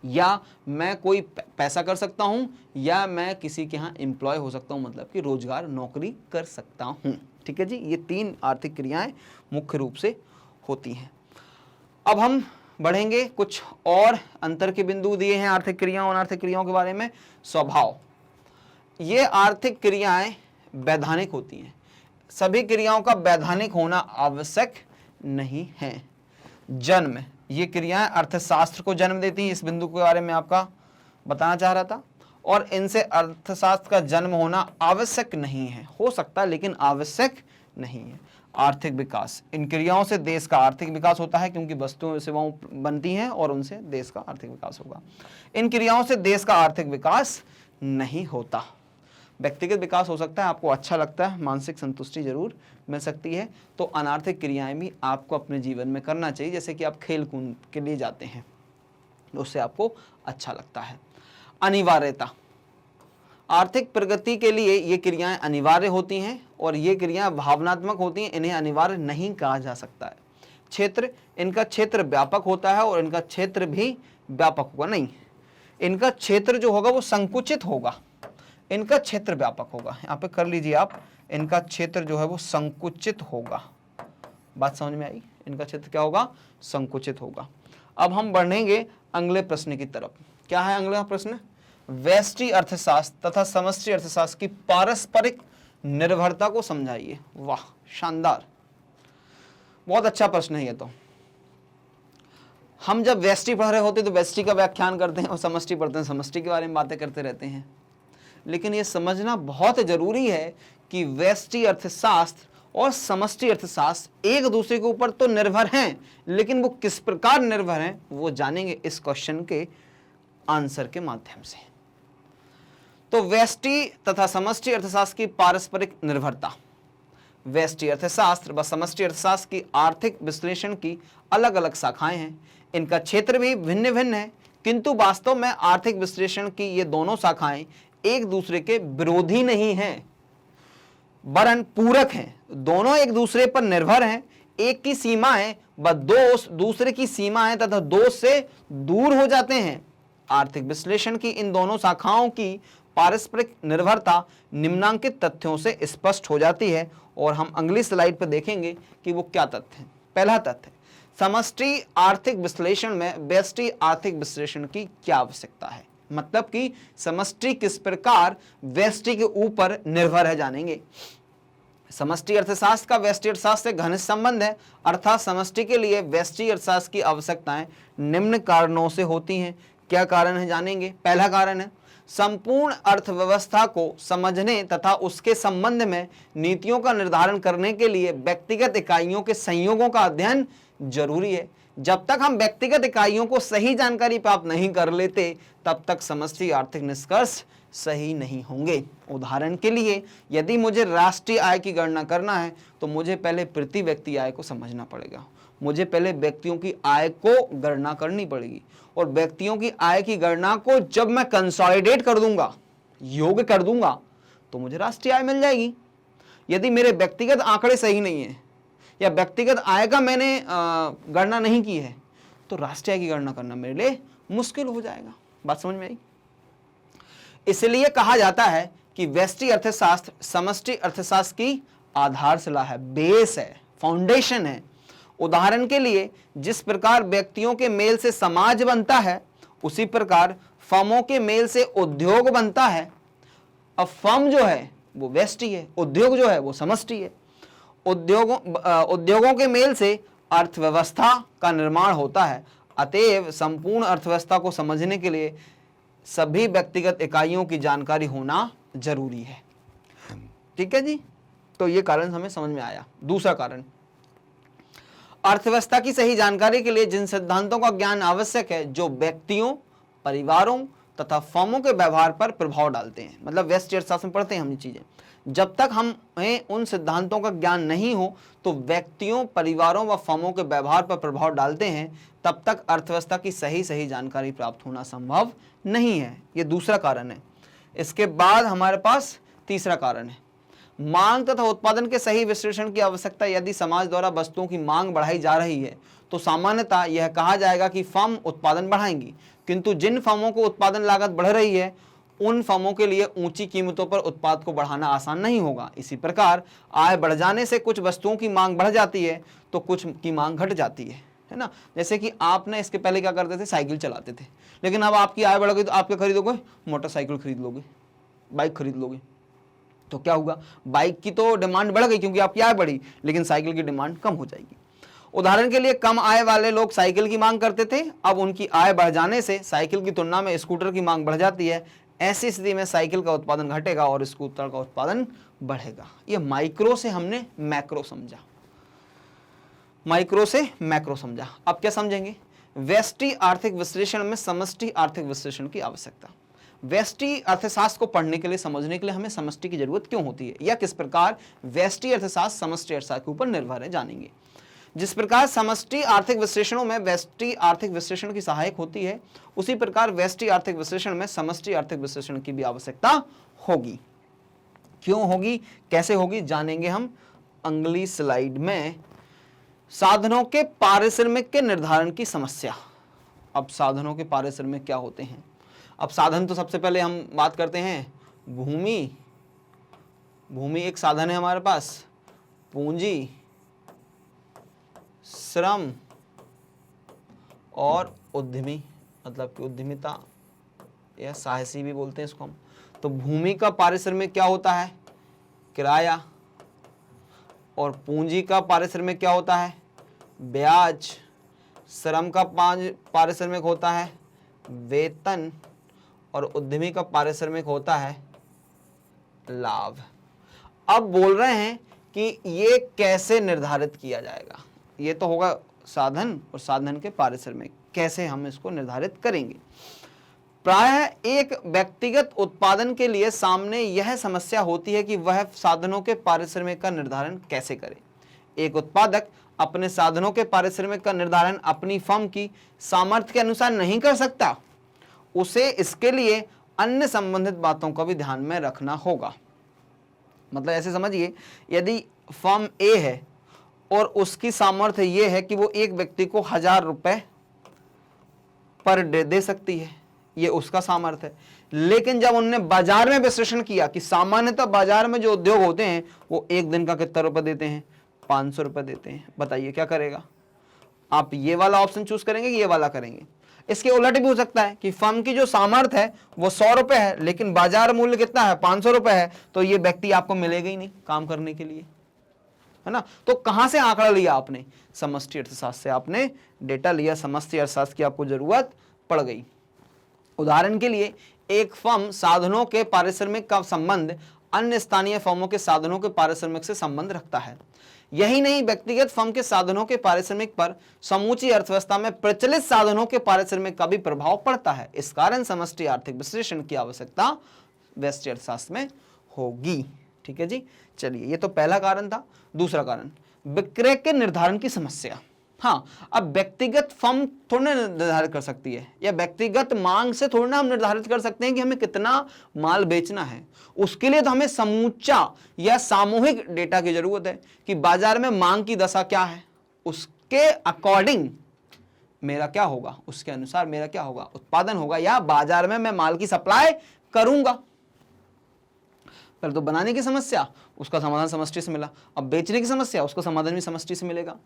या मैं कोई पैसा कर सकता हूं, या मैं किसी के यहाँ एम्प्लॉय हो सकता हूं, मतलब कि रोजगार, नौकरी कर सकता हूं। ठीक है जी, ये 3 आर्थिक क्रियाएं मुख्य रूप से होती हैं। अब हम बढ़ेंगे, कुछ और अंतर के बिंदु दिए हैं आर्थिक क्रियाओं और अनार्थिक क्रियाओं के बारे में। स्वभाव, ये आर्थिक क्रियाएं वैधानिक होती हैं। सभी क्रियाओं का वैधानिक होना आवश्यक नहीं है। जन्म, ये क्रियाएं अर्थशास्त्र को जन्म देती हैं। इस बिंदु के बारे में आपका बताना चाह रहा था। और इनसे अर्थशास्त्र का जन्म होना आवश्यक नहीं है, हो सकता है लेकिन आवश्यक नहीं है। आर्थिक विकास। इन क्रियाओं से देश का आर्थिक विकास होता है, क्योंकि वस्तुएं सेवाओं बनती हैं और उनसे देश का आर्थिक विकास होगा। इन क्रियाओं से देश का आर्थिक विकास नहीं होता। व्यक्तिगत विकास हो सकता है, आपको अच्छा लगता है, मानसिक संतुष्टि जरूर मिल सकती है, तो अनार्थिक क्रियाएं भी आपको अपने जीवन में करना चाहिए। जैसे कि आप खेल कूद के लिए जाते हैं, उससे आपको अच्छा लगता है। अनिवार्यता, आर्थिक प्रगति के लिए ये क्रियाएं अनिवार्य होती हैं और ये क्रियाएं भावनात्मक होती हैं, इन्हें अनिवार्य नहीं कहा जा सकता है। क्षेत्र, इनका क्षेत्र व्यापक होता है और इनका क्षेत्र भी व्यापक होगा नहीं, इनका क्षेत्र जो होगा वो संकुचित होगा, इनका क्षेत्र व्यापक होगा। यहाँ पे कर लीजिए आप, इनका क्षेत्र जो है वो संकुचित होगा। बात समझ में आई? इनका क्षेत्र क्या होगा? संकुचित होगा। अब हम बढ़ेंगे अगले प्रश्न की तरफ। क्या है अगला प्रश्न? व्यष्टि अर्थशास्त्र तथा समष्टि अर्थशास्त्र की पारस्परिक निर्भरता को समझाइए। वाह, शानदार, बहुत अच्छा प्रश्न है ये। तो हम जब व्यष्टि पढ़ रहे होते तो व्यष्टि का व्याख्यान करते हैं और समष्टि पढ़ते हैं, समष्टि के बारे में बातें करते रहते हैं। लेकिन ये समझना बहुत जरूरी है कि व्यष्टि अर्थशास्त्र और समष्टि अर्थशास्त्र एक दूसरे के ऊपर तो निर्भर हैं, लेकिन वो किस प्रकार निर्भर हैं वो जानेंगे इस क्वेश्चन के आंसर के माध्यम से। तो व्यष्टि तथा समष्टि अर्थशास्त्र की पारस्परिक निर्भरता। व्यष्टि अर्थशास्त्र व समष्टि अर्थशास्त्र की आर्थिक विश्लेषण की अलग अलग शाखाएं हैं, इनका क्षेत्र भी भिन्न भिन्न है, किंतु वास्तव में आर्थिक विश्लेषण की ये दोनों शाखाएं एक दूसरे के विरोधी नहीं हैं, वरन पूरक हैं। दोनों एक दूसरे पर निर्भर हैं, एक की सीमाएं व दोष दूसरे की सीमाएं तथा दोष से दूर हो जाते हैं। आर्थिक विश्लेषण की इन दोनों शाखाओं की पारस्परिक निर्भरता निम्नांकित तथ्यों से स्पष्ट हो जाती है और हम अगली स्लाइड पर देखेंगे कि वो क्या तथ्य हैं। पहला तथ्य, समष्टि आर्थिक विश्लेषण में व्यष्टि आर्थिक विश्लेषण की क्या आवश्यकता है, मतलब कि समष्टि किस प्रकार व्यष्टि के ऊपर निर्भर है, जानेंगे। समष्टि अर्थशास्त्र का व्यष्टि अर्थशास्त्र से घनिष्ठ संबंध है, अर्थात समष्टि के लिए व्यष्टि अर्थशास्त्र की आवश्यकताएं निम्न कारणों से होती हैं। क्या कारण है, जानेंगे। पहला कारण है, संपूर्ण अर्थव्यवस्था को समझने तथा उसके संबंध में नीतियों का निर्धारण करने के लिए व्यक्तिगत इकाइयों के संयोगों का अध्ययन जरूरी है। जब तक हम व्यक्तिगत इकाइयों को सही जानकारी प्राप्त नहीं कर लेते, तब तक समष्टि आर्थिक निष्कर्ष सही नहीं होंगे। उदाहरण के लिए, यदि मुझे राष्ट्रीय आय की गणना करना है तो मुझे पहले प्रति व्यक्ति आय को समझना पड़ेगा, मुझे पहले व्यक्तियों की आय को गणना करनी पड़ेगी, और व्यक्तियों की आय की गणना को जब मैं कंसोलिडेट कर दूंगा, योग कर दूंगा, तो मुझे राष्ट्रीय आय मिल जाएगी। यदि मेरे व्यक्तिगत आंकड़े सही नहीं है या व्यक्तिगत आय का मैंने गणना नहीं की है, तो राष्ट्रीय आय की गणना करना मेरे लिए मुश्किल हो जाएगा। बात समझ में आई? इसलिए कहा जाता है कि व्यष्टि अर्थशास्त्र समष्टि अर्थशास्त्र की आधारशिला है, बेस है, फाउंडेशन है। उदाहरण के लिए, जिस प्रकार व्यक्तियों के मेल से समाज बनता है, उसी प्रकार फर्मों के मेल से उद्योग बनता है। अब फर्म जो है वो व्यष्टि है, उद्योग जो है वो समष्टि है। उद्योगों के मेल से अर्थव्यवस्था का निर्माण होता है। अतएव संपूर्ण अर्थव्यवस्था को समझने के लिए सभी व्यक्तिगत इकाइयों की जानकारी होना जरूरी है। ठीक है जी, तो ये कारण हमें समझ में आया। दूसरा कारण, अर्थव्यवस्था की सही जानकारी के लिए जिन सिद्धांतों का ज्ञान आवश्यक है, जो व्यक्तियों, परिवारों तथा फर्मों के व्यवहार पर प्रभाव डालते हैं। मतलब व्यष्टि अर्थशास्त्र में पढ़ते हैं हम ये चीजें। जब तक हमें उन सिद्धांतों का ज्ञान नहीं हो तो व्यक्तियों, परिवारों व फर्मों के व्यवहार पर प्रभाव डालते हैं, तब तक अर्थव्यवस्था की सही जानकारी प्राप्त होना संभव नहीं है। ये दूसरा कारण है। इसके बाद हमारे पास तीसरा कारण है, मांग तथा उत्पादन के सही विश्लेषण की आवश्यकता। यदि समाज द्वारा वस्तुओं की मांग बढ़ाई जा रही है तो सामान्यतः यह कहा जाएगा कि फर्म उत्पादन बढ़ाएंगी, किंतु जिन फर्मों को उत्पादन लागत बढ़ रही है, उन फर्मों के लिए ऊंची कीमतों पर उत्पाद को बढ़ाना आसान नहीं होगा। इसी प्रकार आय बढ़ जाने से कुछ वस्तुओं की मांग बढ़ जाती है तो कुछ की मांग घट जाती है ना। जैसे कि आपने इसके पहले क्या करते थे, साइकिल चलाते थे, लेकिन अब आपकी आय बढ़ गई तो आप क्या खरीदोगे, मोटरसाइकिल खरीद लोगे, बाइक खरीद लोगे। तो क्या होगा, बाइक की तो डिमांड बढ़ गई क्योंकि आपकी आय बढ़ी, लेकिन साइकिल की डिमांड कम हो जाएगी। उदाहरण के लिए, कम आय वाले लोग साइकिल की मांग करते थे, अब उनकी आय बढ़ जाने से साइकिल की तुलना में स्कूटर की मांग बढ़ जाती है। ऐसी स्थिति में साइकिल का उत्पादन घटेगा और स्कूटर का उत्पादन बढ़ेगा। ये माइक्रो से हमने मैक्रो समझा। माइक्रो से मैक्रो समझा, अब क्या समझेंगे? व्यष्टि आर्थिक विश्लेषण में समष्टि आर्थिक विश्लेषण की आवश्यकता। व्यष्टि अर्थशास्त्र को पढ़ने के लिए, समझने के लिए हमें समष्टि की जरूरत क्यों होती है, या किस प्रकार व्यष्टि अर्थशास्त्र समष्टि अर्थशास्त्र के ऊपर निर्भर है, जानेंगे। जिस प्रकार समष्टि आर्थिक विश्लेषणों में व्यष्टि आर्थिक विश्लेषण की सहायक होती है, उसी प्रकार व्यष्टि आर्थिक विश्लेषण में समष्टि आर्थिक विश्लेषण की भी आवश्यकता होगी। क्यों होगी, कैसे होगी, जानेंगे हम अगली स्लाइड में। साधनों के पारिश्रमिक के निर्धारण की समस्या। अब साधनों के पारिश्रमिक क्या होते हैं? अब साधन तो सबसे पहले हम बात करते हैं भूमि। भूमि एक साधन है हमारे पास, पूंजी, श्रम और उद्यमी, मतलब कि उद्यमिता या साहसी भी बोलते हैं इसको हम। तो भूमि का पारिश्रमिक क्या होता है? किराया। और पूंजी का पारिश्रमिक क्या होता है? ब्याज। श्रम का पारिश्रमिक होता है वेतन। और उद्यमी का पारिश्रमिक होता है लाभ। अब बोल रहे हैं कि ये कैसे निर्धारित किया जाएगा। ये तो होगा साधन, और साधन के पारिश्रमिक कैसे हम इसको निर्धारित करेंगे। प्रायः एक व्यक्तिगत उत्पादन के लिए सामने यह समस्या होती है कि वह साधनों के पारिश्रमिक का निर्धारण कैसे करे। एक उत्पादक अपने साधनों के पारिश्रमिक का निर्धारण अपनी फर्म की सामर्थ्य के अनुसार नहीं कर सकता। उसे इसके लिए अन्य संबंधित बातों का भी ध्यान में रखना होगा। मतलब ऐसे समझिए, यदि फर्म ए है और उसकी सामर्थ्य यह है कि वो एक व्यक्ति को 1000 रुपए पर डे दे सकती है, ये उसका सामर्थ्य है। लेकिन जब उन्होंने बाजार में विश्लेषण किया कि सामान्यतः बाजार में जो उद्योग होते हैं वो एक दिन का कितना रुपए देते हैं? 500 रुपए देते हैं। बताइए क्या करेगा? आप ये वाला ऑप्शन चूज करेंगे कि ये वाला करेंगे? इसके उलट भी हो सकता है कि फर्म की जो सामर्थ्य है वो 100 रुपए है, लेकिन बाजार मूल्य कितना है? 500 रुपए है। तो ये व्यक्ति आपको मिलेगा ही नहीं काम करने के लिए, है ना। तो कहां से आंकड़ा लिया आपने? समष्टि अर्थशास्त्र से आपने डेटा लिया, समष्टि अर्थशास्त्र की आपको जरूरत पड़ गई। उदाहरण के लिए, एक फर्म साधनों के पारिश्रमिक का संबंध अन्य स्थानीय फर्मों के साधनों के पारिश्रमिक से संबंध रखता है। यही नहीं, व्यक्तिगत फर्म के साधनों के पारिश्रमिक पर समूची अर्थव्यवस्था में प्रचलित साधनों के पारिश्रमिक का भी प्रभाव पड़ता है। इस कारण समष्टि आर्थिक विश्लेषण की आवश्यकता व्यष्टि अर्थशास्त्र में होगी। ठीक है जी, चलिए, ये तो पहला कारण था। दूसरा कारण, विक्रय के निर्धारण की समस्या। हाँ, अब व्यक्तिगत फर्म थोड़ा निर्धारित कर सकती है, या व्यक्तिगत मांग से थोड़ा हम निर्धारित कर सकते हैं कि हमें कितना माल बेचना है। उसके लिए तो हमें समूचा या सामूहिक डेटा की जरूरत है कि बाजार में मांग की दशा क्या है, उसके अकॉर्डिंग मेरा क्या होगा, उसके अनुसार मेरा क्या होगा, उत्पादन होगा, या बाजार में मैं माल की सप्लाई करूंगा। पहले तो बनाने की समस्या, उसका समाधान समष्टि से मिला। अब बेचने की समस्या, उसका समाधान भी समष्टि से मिलेगा।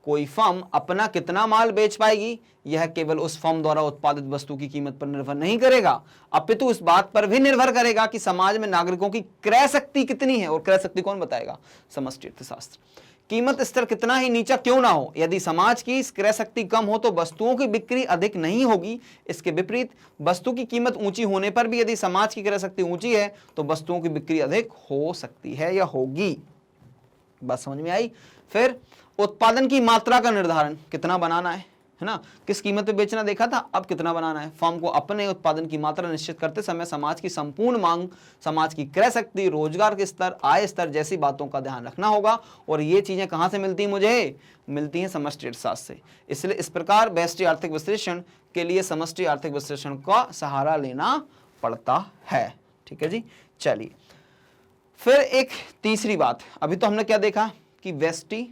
कोई फर्म अपना कितना माल बेच पाएगी, यह केवल उस फर्म द्वारा उत्पादित वस्तु की कीमत पर निर्भर नहीं करेगा, अपितु इस बात पर भी निर्भर करेगा कि समाज में नागरिकों की क्रय शक्ति कितनी है। और क्रय शक्ति कौन बताएगा? समष्टि अर्थशास्त्र। कीमत स्तर कितना ही नीचा क्यों ना हो, यदि समाज की क्रय शक्ति कम हो तो वस्तुओं की बिक्री अधिक नहीं होगी। इसके विपरीत, वस्तु की कीमत ऊंची होने पर भी यदि समाज की क्रय शक्ति ऊंची है तो वस्तुओं की बिक्री अधिक हो सकती है या होगी। बात समझ में आई? फिर उत्पादन की मात्रा का निर्धारण, कितना बनाना है ना, किस कीमत पे बेचना देखा था, अब कितना बनाना है। फर्म को अपने उत्पादन की मात्रा निश्चित करते समय समाज की संपूर्ण मांग, समाज की क्रय शक्ति, रोजगार के स्तर, आय स्तर जैसी बातों का ध्यान रखना होगा। और ये चीजें कहां से मिलती हैं? मुझे मिलती हैं समष्टि अर्थशास्त्र से। इसलिए इस प्रकार व्यष्टि आर्थिक विश्लेषण के लिए समष्टि आर्थिक विश्लेषण का सहारा लेना पड़ता है। ठीक है जी, चलिए फिर एक तीसरी बात। अभी तो हमने क्या देखा कि व्यष्टि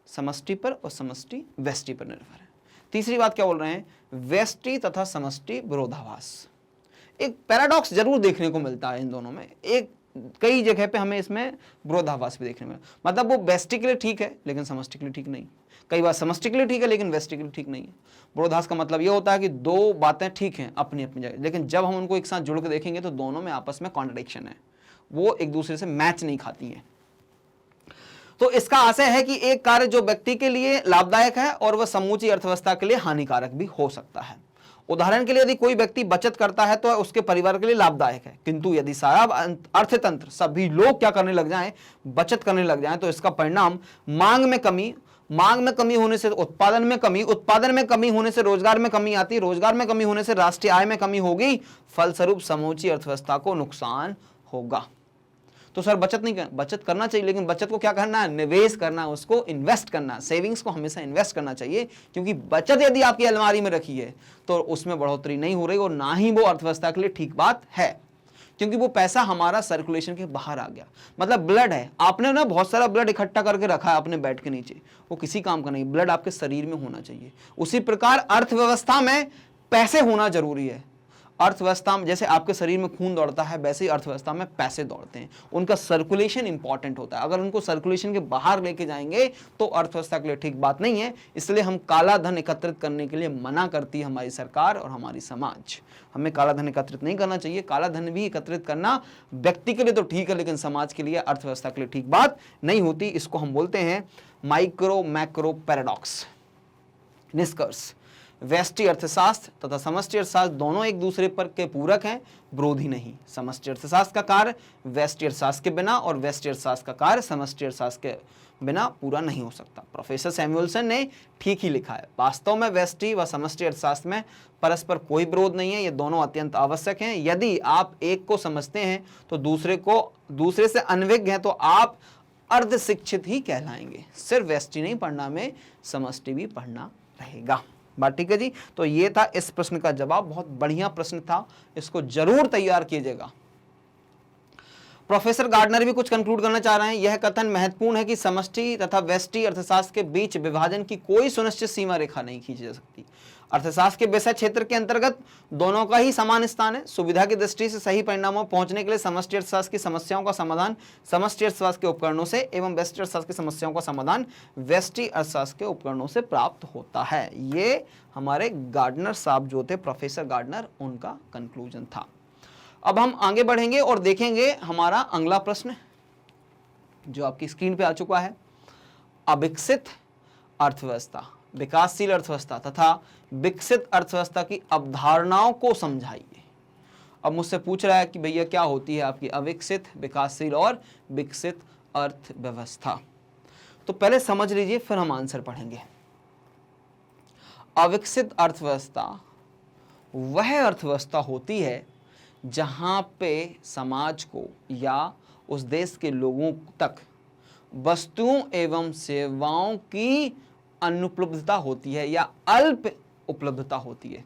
समष्टि पर और समष्टि व्यष्टि पर निर्भर है। तीसरी बात क्या बोल रहे हैं? व्यष्टि तथा समष्टि विरोधाभास। एक पैराडॉक्स जरूर देखने को मिलता है इन दोनों में। एक कई जगह पे हमें इसमें विरोधाभास भी देखने में, मतलब वो व्यष्टि के लिए ठीक है लेकिन समष्टि के लिए ठीक नहीं, कई बार समष्टि के लिए ठीक है लेकिन व्यष्टि के लिए ठीक नहीं है। विरोधाभास का मतलब ये होता है कि दो बातें ठीक हैं अपनी अपनी जगह, लेकिन जब हम उनको एक साथ जुड़ के देखेंगे तो दोनों में आपस में कॉन्ट्रडिक्शन है, वो एक दूसरे से मैच नहीं खाती हैं। तो इसका आशय है कि एक कार्य जो व्यक्ति के लिए लाभदायक है और वह समूची अर्थव्यवस्था के लिए हानिकारक भी हो सकता है। उदाहरण के लिए यदि कोई व्यक्ति बचत करता है तो उसके परिवार के लिए लाभदायक है, किंतु यदि सारा अर्थतंत्र, सभी लोग क्या करने लग जाएं, बचत करने लग जाएं, तो इसका परिणाम मांग में कमी मांग में कमी होने से उत्पादन में कमी, उत्पादन में कमी होने से रोजगार में कमी आती, रोजगार में कमी होने से राष्ट्रीय आय में कमी होगी, फलस्वरूप समूची अर्थव्यवस्था को नुकसान होगा। तो सर बचत नहीं कर, बचत करना चाहिए, लेकिन बचत को क्या करना है, निवेश करना है, उसको इन्वेस्ट करना है, सेविंग्स को हमेशा इन्वेस्ट करना चाहिए, क्योंकि बचत यदि आपकी अलमारी में रखी है तो उसमें बढ़ोतरी नहीं हो रही और ना ही वो अर्थव्यवस्था के लिए ठीक बात है, क्योंकि वो पैसा हमारा सर्कुलेशन के बाहर आ गया। मतलब ब्लड है, आपने ना बहुत सारा ब्लड इकट्ठा करके रखा है अपने बेड के नीचे, वो किसी काम का नहीं, ब्लड आपके शरीर में होना चाहिए। उसी प्रकार अर्थव्यवस्था में पैसे होना जरूरी है। अर्थव्यवस्था में जैसे आपके शरीर में खून दौड़ता है, वैसे ही अर्थव्यवस्था में पैसे दौड़ते हैं, उनका सर्कुलेशन इंपॉर्टेंट होता है। अगर उनको सर्कुलेशन के बाहर लेके जाएंगे तो अर्थव्यवस्था के लिए ठीक बात नहीं है। इसलिए हम काला धन एकत्रित करने के लिए मना करती है हमारी सरकार और हमारी समाज। हमें काला धन एकत्रित नहीं करना चाहिए। काला धन भी एकत्रित करना व्यक्ति के लिए तो ठीक है, लेकिन समाज के लिए, अर्थव्यवस्था के लिए ठीक बात नहीं होती। इसको हम बोलते हैं माइक्रो मैक्रो पैराडॉक्स। निष्कर्ष, व्यष्टि अर्थशास्त्र तथा समष्टि अर्थशास्त्र दोनों एक दूसरे पर के पूरक हैं, विरोधी नहीं। समष्टि अर्थशास्त्र का कार्य व्यष्टि अर्थशास्त्र के बिना और व्यष्टि अर्थशास्त्र का कार्य समष्टि अर्थशास्त्र के बिना पूरा नहीं हो सकता। प्रोफेसर सैमुअल्सन ने ठीक ही लिखा है। वास्तव में व्यष्टि व समष्टि अर्थशास्त्र में परस्पर कोई विरोध नहीं है, ये दोनों अत्यंत आवश्यक हैं। यदि आप एक को समझते हैं तो दूसरे से अनभिज्ञ हैं तो आप अर्ध शिक्षित ही कहलाएंगे। सिर्फ व्यष्टि नहीं पढ़ना, हमें समष्टि भी पढ़ना रहेगा। बात ठीक है जी। तो ये था इस प्रश्न का जवाब। बहुत बढ़िया प्रश्न था, इसको जरूर तैयार कीजिएगा। प्रोफेसर गार्डनर भी कुछ कंक्लूड करना चाह रहे हैं। यह कथन महत्वपूर्ण है कि समष्टि तथा व्यष्टि अर्थशास्त्र के बीच विभाजन की कोई सुनिश्चित सीमा रेखा नहीं खींची जा सकती। अर्थशास्त्र के विषय क्षेत्र के अंतर्गत दोनों का ही समान स्थान है। सुविधा की दृष्टि से सही परिणामों पहुंचने के लिए समष्टि अर्थशास्त्र की समस्याओं का समाधान समष्टि अर्थशास्त्र के उपकरणों से एवं व्यष्टि अर्थशास्त्र की समस्याओं का समाधान व्यष्टि अर्थशास्त्र के उपकरणों से प्राप्त होता है। ये हमारे गार्डनर साहब जो थे, प्रोफेसर गार्डनर, उनका कंक्लूजन था। अब हम आगे बढ़ेंगे और देखेंगे हमारा अगला प्रश्न जो आपकी स्क्रीन पे आ चुका है। अविकसित अर्थव्यवस्था, विकासशील अर्थव्यवस्था तथा विकसित अर्थव्यवस्था की अवधारणाओं को समझाइए। अब मुझसे पूछ रहा है कि भैया क्या होती है आपकी अविकसित, विकासशील और विकसित अर्थव्यवस्था। तो पहले समझ लीजिए, फिर हम आंसर पढ़ेंगे। अविकसित अर्थव्यवस्था वह अर्थव्यवस्था होती है जहां पे समाज को या उस देश के लोगों तक वस्तुओं एवं सेवाओं की अनुपलब्धता होती है या अल्प उपलब्धता होती है।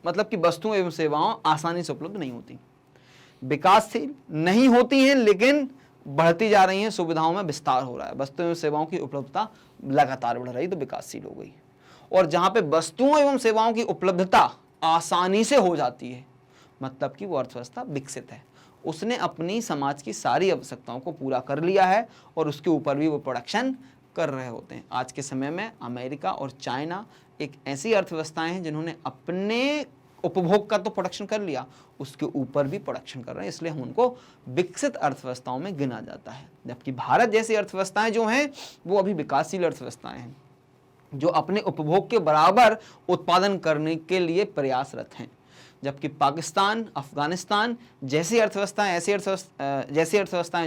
मतलब कि वस्तुएं एवं सेवाओं आसानी से उपलब्ध नहीं होती। विकासशील नहीं होती हैं, लेकिन बढ़ती जा रही हैं, सुविधाओं में विस्तार हो रहा है, वस्तुओं एवं सेवाओं की उपलब्धता लगातार बढ़ रही, तो विकासशील हो गई। और जहां पे वस्तुओं एवं सेवाओं की उपलब्धता आसानी से हो जाती है, मतलब कि वो अर्थव्यवस्था विकसित है। उसने अपनी समाज की सारी आवश्यकताओं को पूरा कर लिया है और उसके ऊपर भी वो प्रोडक्शन कर रहे होते हैं। आज के समय में अमेरिका और चाइना एक ऐसी अर्थव्यवस्थाएं हैं जिन्होंने अपने उपभोग का तो प्रोडक्शन कर लिया, उसके ऊपर भी प्रोडक्शन कर रहे हैं, इसलिए हम उनको विकसित अर्थव्यवस्थाओं में गिना जाता है। जबकि भारत जैसी अर्थव्यवस्थाएं जो हैं वो अभी विकासशील अर्थव्यवस्थाएं हैं, जो अपने उपभोग के बराबर उत्पादन करने के लिए प्रयासरत हैं। जबकि पाकिस्तान, अफगानिस्तान जैसी अर्थव्यवस्थाएं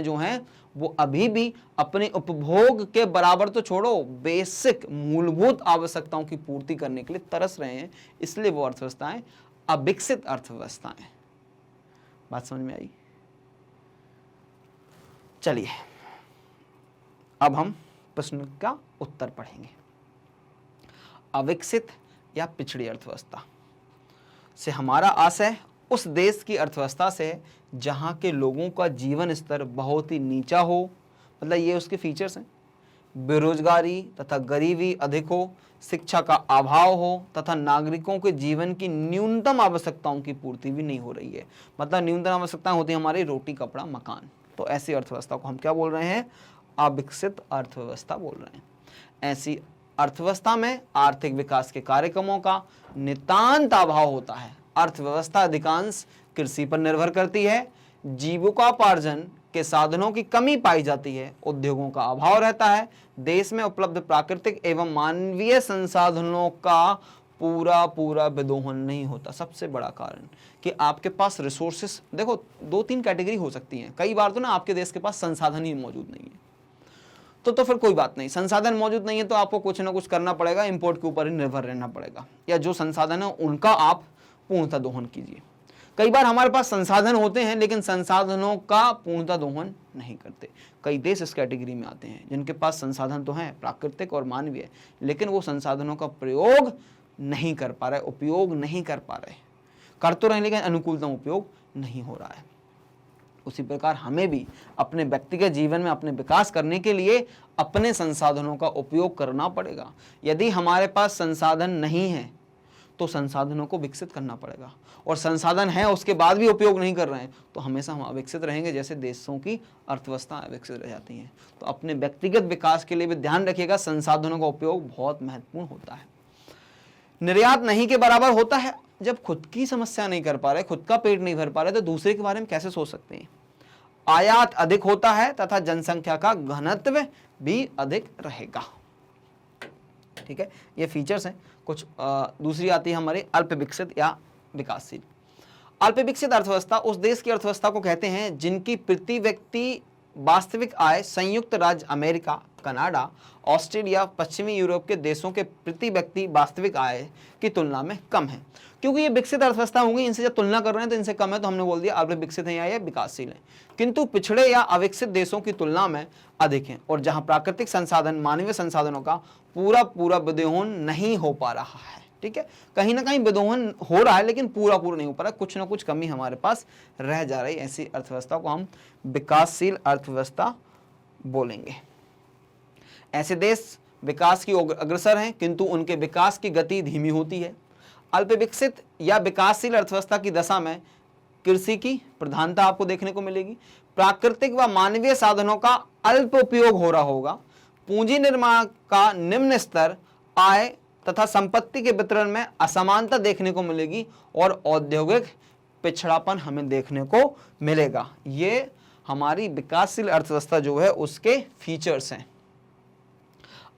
जो हैं वो अभी भी अपने उपभोग के बराबर तो छोड़ो, बेसिक मूलभूत आवश्यकताओं की पूर्ति करने के लिए तरस रहे हैं, इसलिए वो अर्थव्यवस्थाएं अविकसित अर्थव्यवस्थाएं। बात समझ में आई? चलिए अब हम प्रश्न का उत्तर पढ़ेंगे। अविकसित या पिछड़ी अर्थव्यवस्था से हमारा आशय उस देश की अर्थव्यवस्था से जहां के लोगों का जीवन स्तर बहुत ही नीचा हो, मतलब ये उसके फीचर्स हैं। बेरोजगारी तथा गरीबी अधिक हो, शिक्षा का अभाव हो तथा नागरिकों के जीवन की न्यूनतम आवश्यकताओं की पूर्ति भी नहीं हो रही है। मतलब न्यूनतम आवश्यकताएं होती हैं हमारी रोटी, कपड़ा, मकान। तो ऐसी अर्थव्यवस्था को हम क्या बोल रहे हैं? अविकसित अर्थव्यवस्था बोल रहे हैं। ऐसी अर्थव्यवस्था में आर्थिक विकास के कार्यक्रमों का नितांत अभाव होता है। अर्थव्यवस्था अधिकांश कृषि पर निर्भर करती है, जीविकोपार्जन के साधनों की कमी पाई जाती है, उद्योगों का अभाव रहता है, देश में उपलब्ध प्राकृतिक एवं मानवीय संसाधनों का पूरा विदोहन नहीं होता। सबसे बड़ा कारण कि आपके पास रिसोर्सेस, देखो 2-3 कैटेगरी हो सकती हैं। कई बार तो ना आपके देश के पास संसाधन ही मौजूद नहीं है, तो फिर कोई बात नहीं, संसाधन मौजूद नहीं है तो आपको कुछ ना कुछ करना पड़ेगा, इंपोर्ट के ऊपर ही निर्भर रहना पड़ेगा, या जो संसाधन है उनका आप पूर्णतः दोहन कीजिए। कई बार हमारे पास संसाधन होते हैं लेकिन संसाधनों का पूर्णतः दोहन नहीं करते। कई देश इस कैटेगरी में आते हैं जिनके पास संसाधन तो हैं प्राकृतिक और मानवीय, लेकिन वो संसाधनों का प्रयोग नहीं कर पा रहे, उपयोग नहीं कर पा रहे, कर तो रहे लेकिन अनुकूलतम उपयोग नहीं हो रहा है। उसी प्रकार हमें भी अपने व्यक्तिगत जीवन में अपने विकास करने के लिए अपने संसाधनों का उपयोग करना पड़ेगा। यदि हमारे पास संसाधन नहीं है तो संसाधनों को विकसित करना पड़ेगा, और संसाधन है उसके बाद भी उपयोग नहीं कर रहे हैं तो हमेशा हम अविकसित रहेंगे, जैसे देशों की अर्थव्यवस्था अविकसित रह जाती हैं। तो अपने व्यक्तिगत विकास के लिए भी ध्यान रखिएगा, संसाधनों का उपयोग बहुत महत्वपूर्ण होता है। निर्यात नहीं के बराबर होता है। जब खुद की समस्या नहीं कर पा रहे, खुद का पेट नहीं भर पा रहे, तो दूसरे के बारे में कैसे सोच सकते हैं। आयात अधिक होता है तथा जनसंख्या का घनत्व भी अधिक रहेगा। ठीक है, ये फीचर्स हैं कुछ। दूसरी आती है हमारी अल्प विकसित या विकासशील। अल्प विकसित अर्थव्यवस्था उस देश की अर्थव्यवस्था को कहते हैं जिनकी प्रति व्यक्ति वास्तविक आय संयुक्त राज्य अमेरिका, कनाडा, ऑस्ट्रेलिया, पश्चिमी यूरोप के देशों के प्रति व्यक्ति वास्तविक आय की तुलना में कम है। क्योंकि ये विकसित अर्थव्यवस्था होंगी, इनसे जब तुलना कर रहे हैं तो इनसे कम है, तो हमने बोल दिया अल्प विकसित है या ये विकासशील है। किंतु पिछड़े या अविकसित देशों की तुलना में अधिक है, और जहां प्राकृतिक संसाधन, मानवीय संसाधनों का पूरा विदोहन नहीं हो पा रहा है। ठीक है, कहीं ना कहीं विदोहन हो रहा है लेकिन पूरा नहीं हो पा रहा, कुछ ना कुछ कमी हमारे पास रह जा रही। ऐसी अर्थव्यवस्था को हम विकासशील अर्थव्यवस्था बोलेंगे। ऐसे देश विकास की अग्रसर हैं किंतु उनके विकास की गति धीमी होती है। अल्प विकसित या विकासशील अर्थव्यवस्था की दशा में कृषि की प्रधानता आपको देखने को मिलेगी, प्राकृतिक व मानवीय साधनों का अल्प उपयोग हो रहा होगा, पूंजी निर्माण का निम्न स्तर, आय तथा संपत्ति के वितरण में असमानता देखने को मिलेगी, और औद्योगिक पिछड़ापन हमें देखने को मिलेगा। ये हमारी विकासशील अर्थव्यवस्था जो है उसके फीचर्स हैं।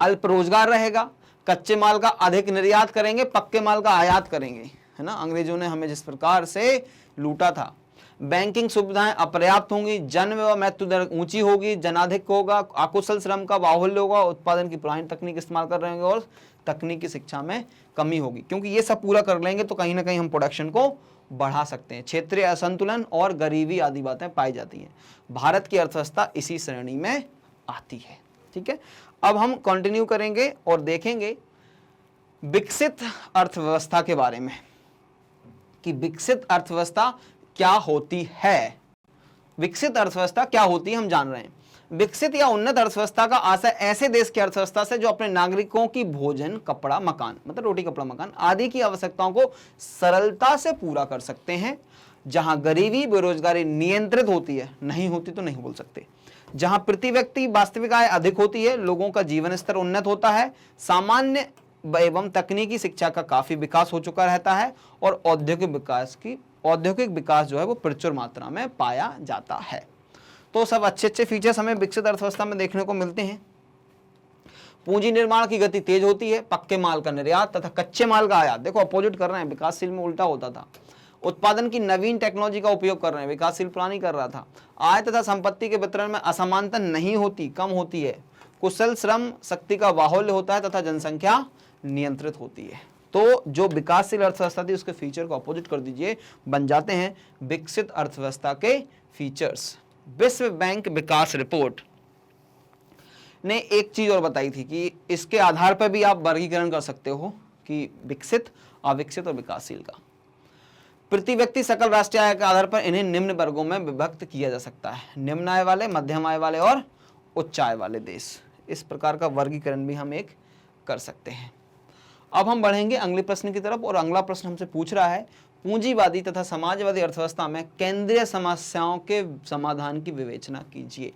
अल्प रोजगार रहेगा, कच्चे माल का अधिक निर्यात करेंगे, पक्के माल का आयात करेंगे, है ना। अंग्रेजों ने हमें जिस प्रकार से लूटा था। बैंकिंग सुविधाएं अपर्याप्त होंगी, जन्म व मृत्यु दर ऊंची होगी, जनाधिक होगा, अकुशल श्रम का बाहुल्य होगा, उत्पादन की पुरानी तकनीक इस्तेमाल कर रहे होंगे, और तकनीकी शिक्षा में कमी होगी। क्योंकि ये सब पूरा कर लेंगे तो कहीं ना कहीं हम प्रोडक्शन को बढ़ा सकते हैं। क्षेत्रीय असंतुलन और गरीबी आदि बातें पाई जाती हैं। भारत की अर्थव्यवस्था इसी श्रेणी में आती है। ठीक है, अब हम कंटिन्यू करेंगे और देखेंगे विकसित अर्थव्यवस्था के बारे में कि विकसित अर्थव्यवस्था क्या होती है। विकसित अर्थव्यवस्था क्या होती है हम जान रहे हैं। विकसित या उन्नत अर्थव्यवस्था का आशय ऐसे देश की अर्थव्यवस्था से जो अपने नागरिकों की भोजन, कपड़ा, मकान, मतलब रोटी कपड़ा मकान आदि की आवश्यकताओं को सरलता से पूरा कर सकते हैं, जहां गरीबी बेरोजगारी नियंत्रित होती है, नहीं होती तो नहीं बोल सकते, जहां प्रति व्यक्ति वास्तविक आय अधिक होती है, लोगों का जीवन स्तर उन्नत होता है, सामान्य एवं तकनीकी शिक्षा का काफी विकास हो चुका रहता है, और औद्योगिक विकास जो है वो प्रचुर मात्रा में पाया जाता है। तो सब अच्छे फीचर्स हमें विकसित अर्थव्यवस्था में देखने को मिलते हैं। पूंजी निर्माण की गति तेज होती है, पक्के माल का निर्यात तथा कच्चे माल का आयात, देखो अपोजिट कर रहे हैं, विकासशील में उल्टा होता था। उत्पादन की नवीन टेक्नोलॉजी का उपयोग कर रहे हैं, विकासशील पुरानी कर रहा था। आय तथा संपत्ति के वितरण में असमानता नहीं होती, कम होती है। कुशल श्रम शक्ति का बाहुल्य होता है तथा जनसंख्या नियंत्रित होती है। तो जो विकासशील अर्थव्यवस्था थी उसके फीचर को अपोजिट कर दीजिए, बन जाते हैं विकसित अर्थव्यवस्था के फीचर्स। विश्व बैंक विकास रिपोर्ट ने एक चीज और बताई थी कि इसके आधार पर भी आप वर्गीकरण कर सकते हो कि विकसित, अविकसित और विकासशील का। प्रति व्यक्ति सकल राष्ट्रीय आय के आधार पर इन्हें निम्न वर्गों में विभक्त किया जा सकता है, निम्न आय वाले, मध्यम आय वाले और उच्च आय वाले देश। इस प्रकार का वर्गीकरण भी हम एक कर सकते हैं। अब हम बढ़ेंगे अगले प्रश्न की तरफ, और अगला प्रश्न हमसे पूछ रहा है पूंजीवादी तथा समाजवादी अर्थव्यवस्था में केंद्रीय समस्याओं के समाधान की विवेचना कीजिए।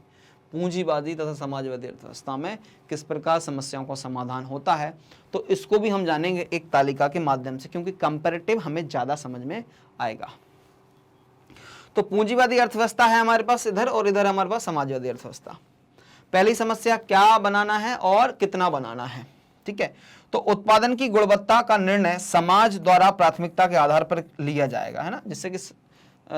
पूंजीवादी तथा समाजवादी अर्थव्यवस्था में किस प्रकार समस्याओं का समाधान होता है, तो इसको भी हम जानेंगे एक तालिका के माध्यम से, क्योंकि कंपैरेटिव हमें ज्यादा समझ में आएगा। तो पूंजीवादी अर्थव्यवस्था है हमारे पास इधर, और इधर हमारे पास समाजवादी अर्थव्यवस्था। पहली समस्या, क्या बनाना है और कितना बनाना है। ठीक है, तो उत्पादन की गुणवत्ता का निर्णय समाज द्वारा प्राथमिकता के आधार पर लिया जाएगा, है ना, जिससे कि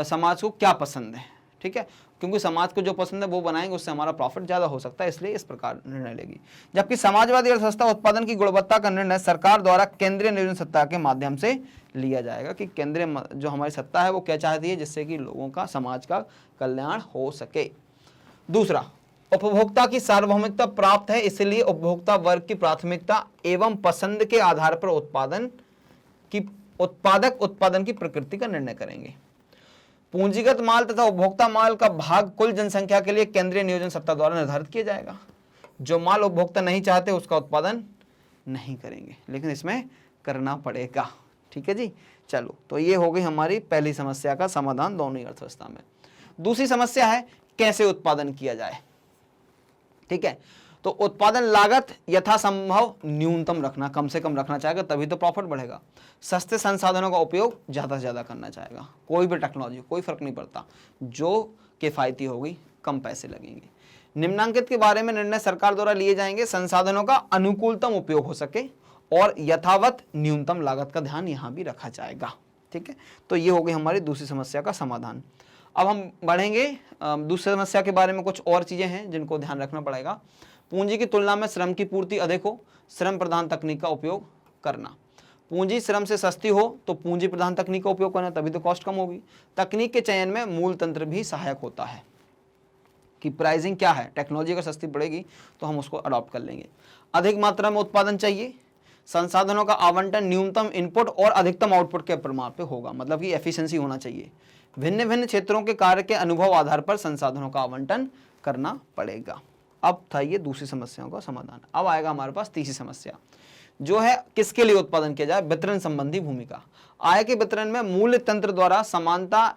समाज को क्या पसंद है। ठीक है, क्योंकि समाज को जो पसंद है वो बनाएंगे, उससे हमारा प्रॉफिट ज़्यादा हो सकता है, इसलिए इस प्रकार निर्णय लेगी। जबकि समाजवादी अर्थव्यवस्था उत्पादन की गुणवत्ता का निर्णय सरकार द्वारा केंद्रीय नियोजन सत्ता के माध्यम से लिया जाएगा, कि केंद्रीय जो हमारी सत्ता है वो क्या चाहती है, जिससे कि लोगों का, समाज का कल्याण हो सके। दूसरा, उपभोक्ता की सार्वभौमिकता प्राप्त है, इसलिए उपभोक्ता वर्ग की प्राथमिकता एवं पसंद के आधार पर उत्पादक उत्पादन की प्रकृति का निर्णय करेंगे। पूंजीगत माल तथा उपभोक्ता माल का भाग कुल जनसंख्या के लिए केंद्रीय नियोजन सत्ता द्वारा निर्धारित किया जाएगा। जो माल उपभोक्ता नहीं चाहते उसका उत्पादन नहीं करेंगे, लेकिन इसमें करना पड़ेगा। ठीक है जी, चलो, तो ये हो गई हमारी पहली समस्या का समाधान दोनों ही अर्थव्यवस्था में। दूसरी समस्या है कैसे उत्पादन किया जाए। ठीक है, तो उत्पादन लागत यथासंभव न्यूनतम रखना, कम से कम रखना चाहेगा, तभी तो प्रॉफिट बढ़ेगा। सस्ते संसाधनों का उपयोग ज़्यादा से ज़्यादा करना चाहेगा, कोई भी टेक्नोलॉजी, कोई फर्क नहीं पड़ता, जो किफ़ायती होगी, कम पैसे लगेंगे। निम्नांकित के बारे में निर्णय सरकार द्वारा लिए जाएंगे, संसाधनों का अनुकूलतम उपयोग हो सके और यथावत न्यूनतम लागत का ध्यान यहाँ भी रखा जाएगा। ठीक है, तो ये हो गई हमारी दूसरी समस्या का समाधान। अब हम बढ़ेंगे दूसरी समस्या के बारे में। कुछ और चीज़ें हैं जिनको ध्यान रखना पड़ेगा। पूंजी की तुलना में श्रम की पूर्ति अधिक हो, श्रम प्रधान तकनीक का उपयोग करना। पूंजी श्रम से सस्ती हो तो पूंजी प्रधान तकनीक का उपयोग करना, तभी तो कॉस्ट कम होगी। तकनीक के चयन में मूल तंत्र भी सहायक होता है, कि प्राइसिंग क्या है, टेक्नोलॉजी अगर सस्ती पड़ेगी तो हम उसको अडॉप्ट कर लेंगे। अधिक मात्रा में उत्पादन चाहिए, संसाधनों का आवंटन न्यूनतम इनपुट और अधिकतम आउटपुट के प्रमाण पे होगा, मतलब कि एफिशिएंसी होना चाहिए। भिन्न भिन्न क्षेत्रों के कार्य के अनुभव आधार पर संसाधनों का आवंटन करना पड़ेगा। अब था ये दूसरी समस्याओं का समाधान। अब आएगा हमारे पास तीसरी समस्या, जो है किसके लिए उत्पादन किया जाए, वितरण संबंधी भूमिका। आय के वितरण में मूल्य तंत्र द्वारा समानता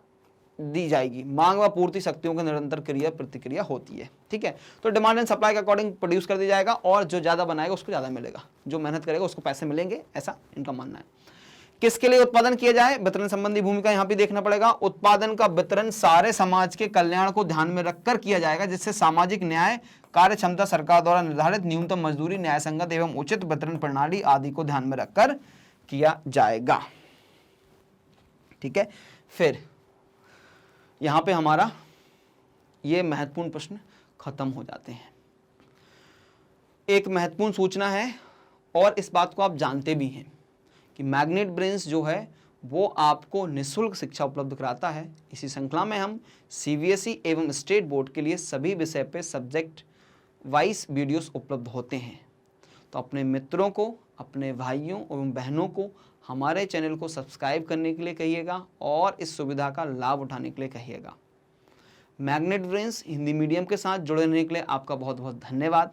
दी जाएगी, मांग व पूर्ति शक्तियों की निरंतर क्रिया प्रतिक्रिया होती है। ठीक है, तो डिमांड एंड सप्लाई के अकॉर्डिंग प्रोड्यूस कर दिया जाएगा, और जो ज़्यादा बनाएगा उसको ज़्यादा मिलेगा, जो मेहनत करेगा उसको पैसे मिलेंगे, ऐसा इनका मानना है। किसके लिए उत्पादन किया जाए, वितरण संबंधी भूमिका यहाँ पे देखना पड़ेगा। उत्पादन का वितरण सारे समाज के कल्याण को ध्यान में रखकर किया जाएगा, जिससे सामाजिक न्याय, कार्य क्षमता, सरकार द्वारा निर्धारित न्यूनतम मजदूरी, न्याय संगत एवं उचित वितरण प्रणाली आदि को ध्यान में रखकर किया जाएगा। ठीक है, फिर यहां पे हमारा ये महत्वपूर्ण प्रश्न खत्म हो जाते हैं। एक महत्वपूर्ण सूचना है, और इस बात को आप जानते भी हैं कि मैग्नेट ब्रेन्स जो है वो आपको निःशुल्क शिक्षा उपलब्ध कराता है। इसी श्रृंखला में हम सीबीएसई एवं स्टेट बोर्ड के लिए सभी विषय पे सब्जेक्ट वाइज वीडियोस उपलब्ध होते हैं। तो अपने मित्रों को, अपने भाइयों एवं बहनों को हमारे चैनल को सब्सक्राइब करने के लिए कहिएगा, और इस सुविधा का लाभ उठाने के लिए कहिएगा। मैग्नेट ब्रेन्स हिंदी मीडियम के साथ जुड़े रहने के लिए आपका बहुत बहुत धन्यवाद।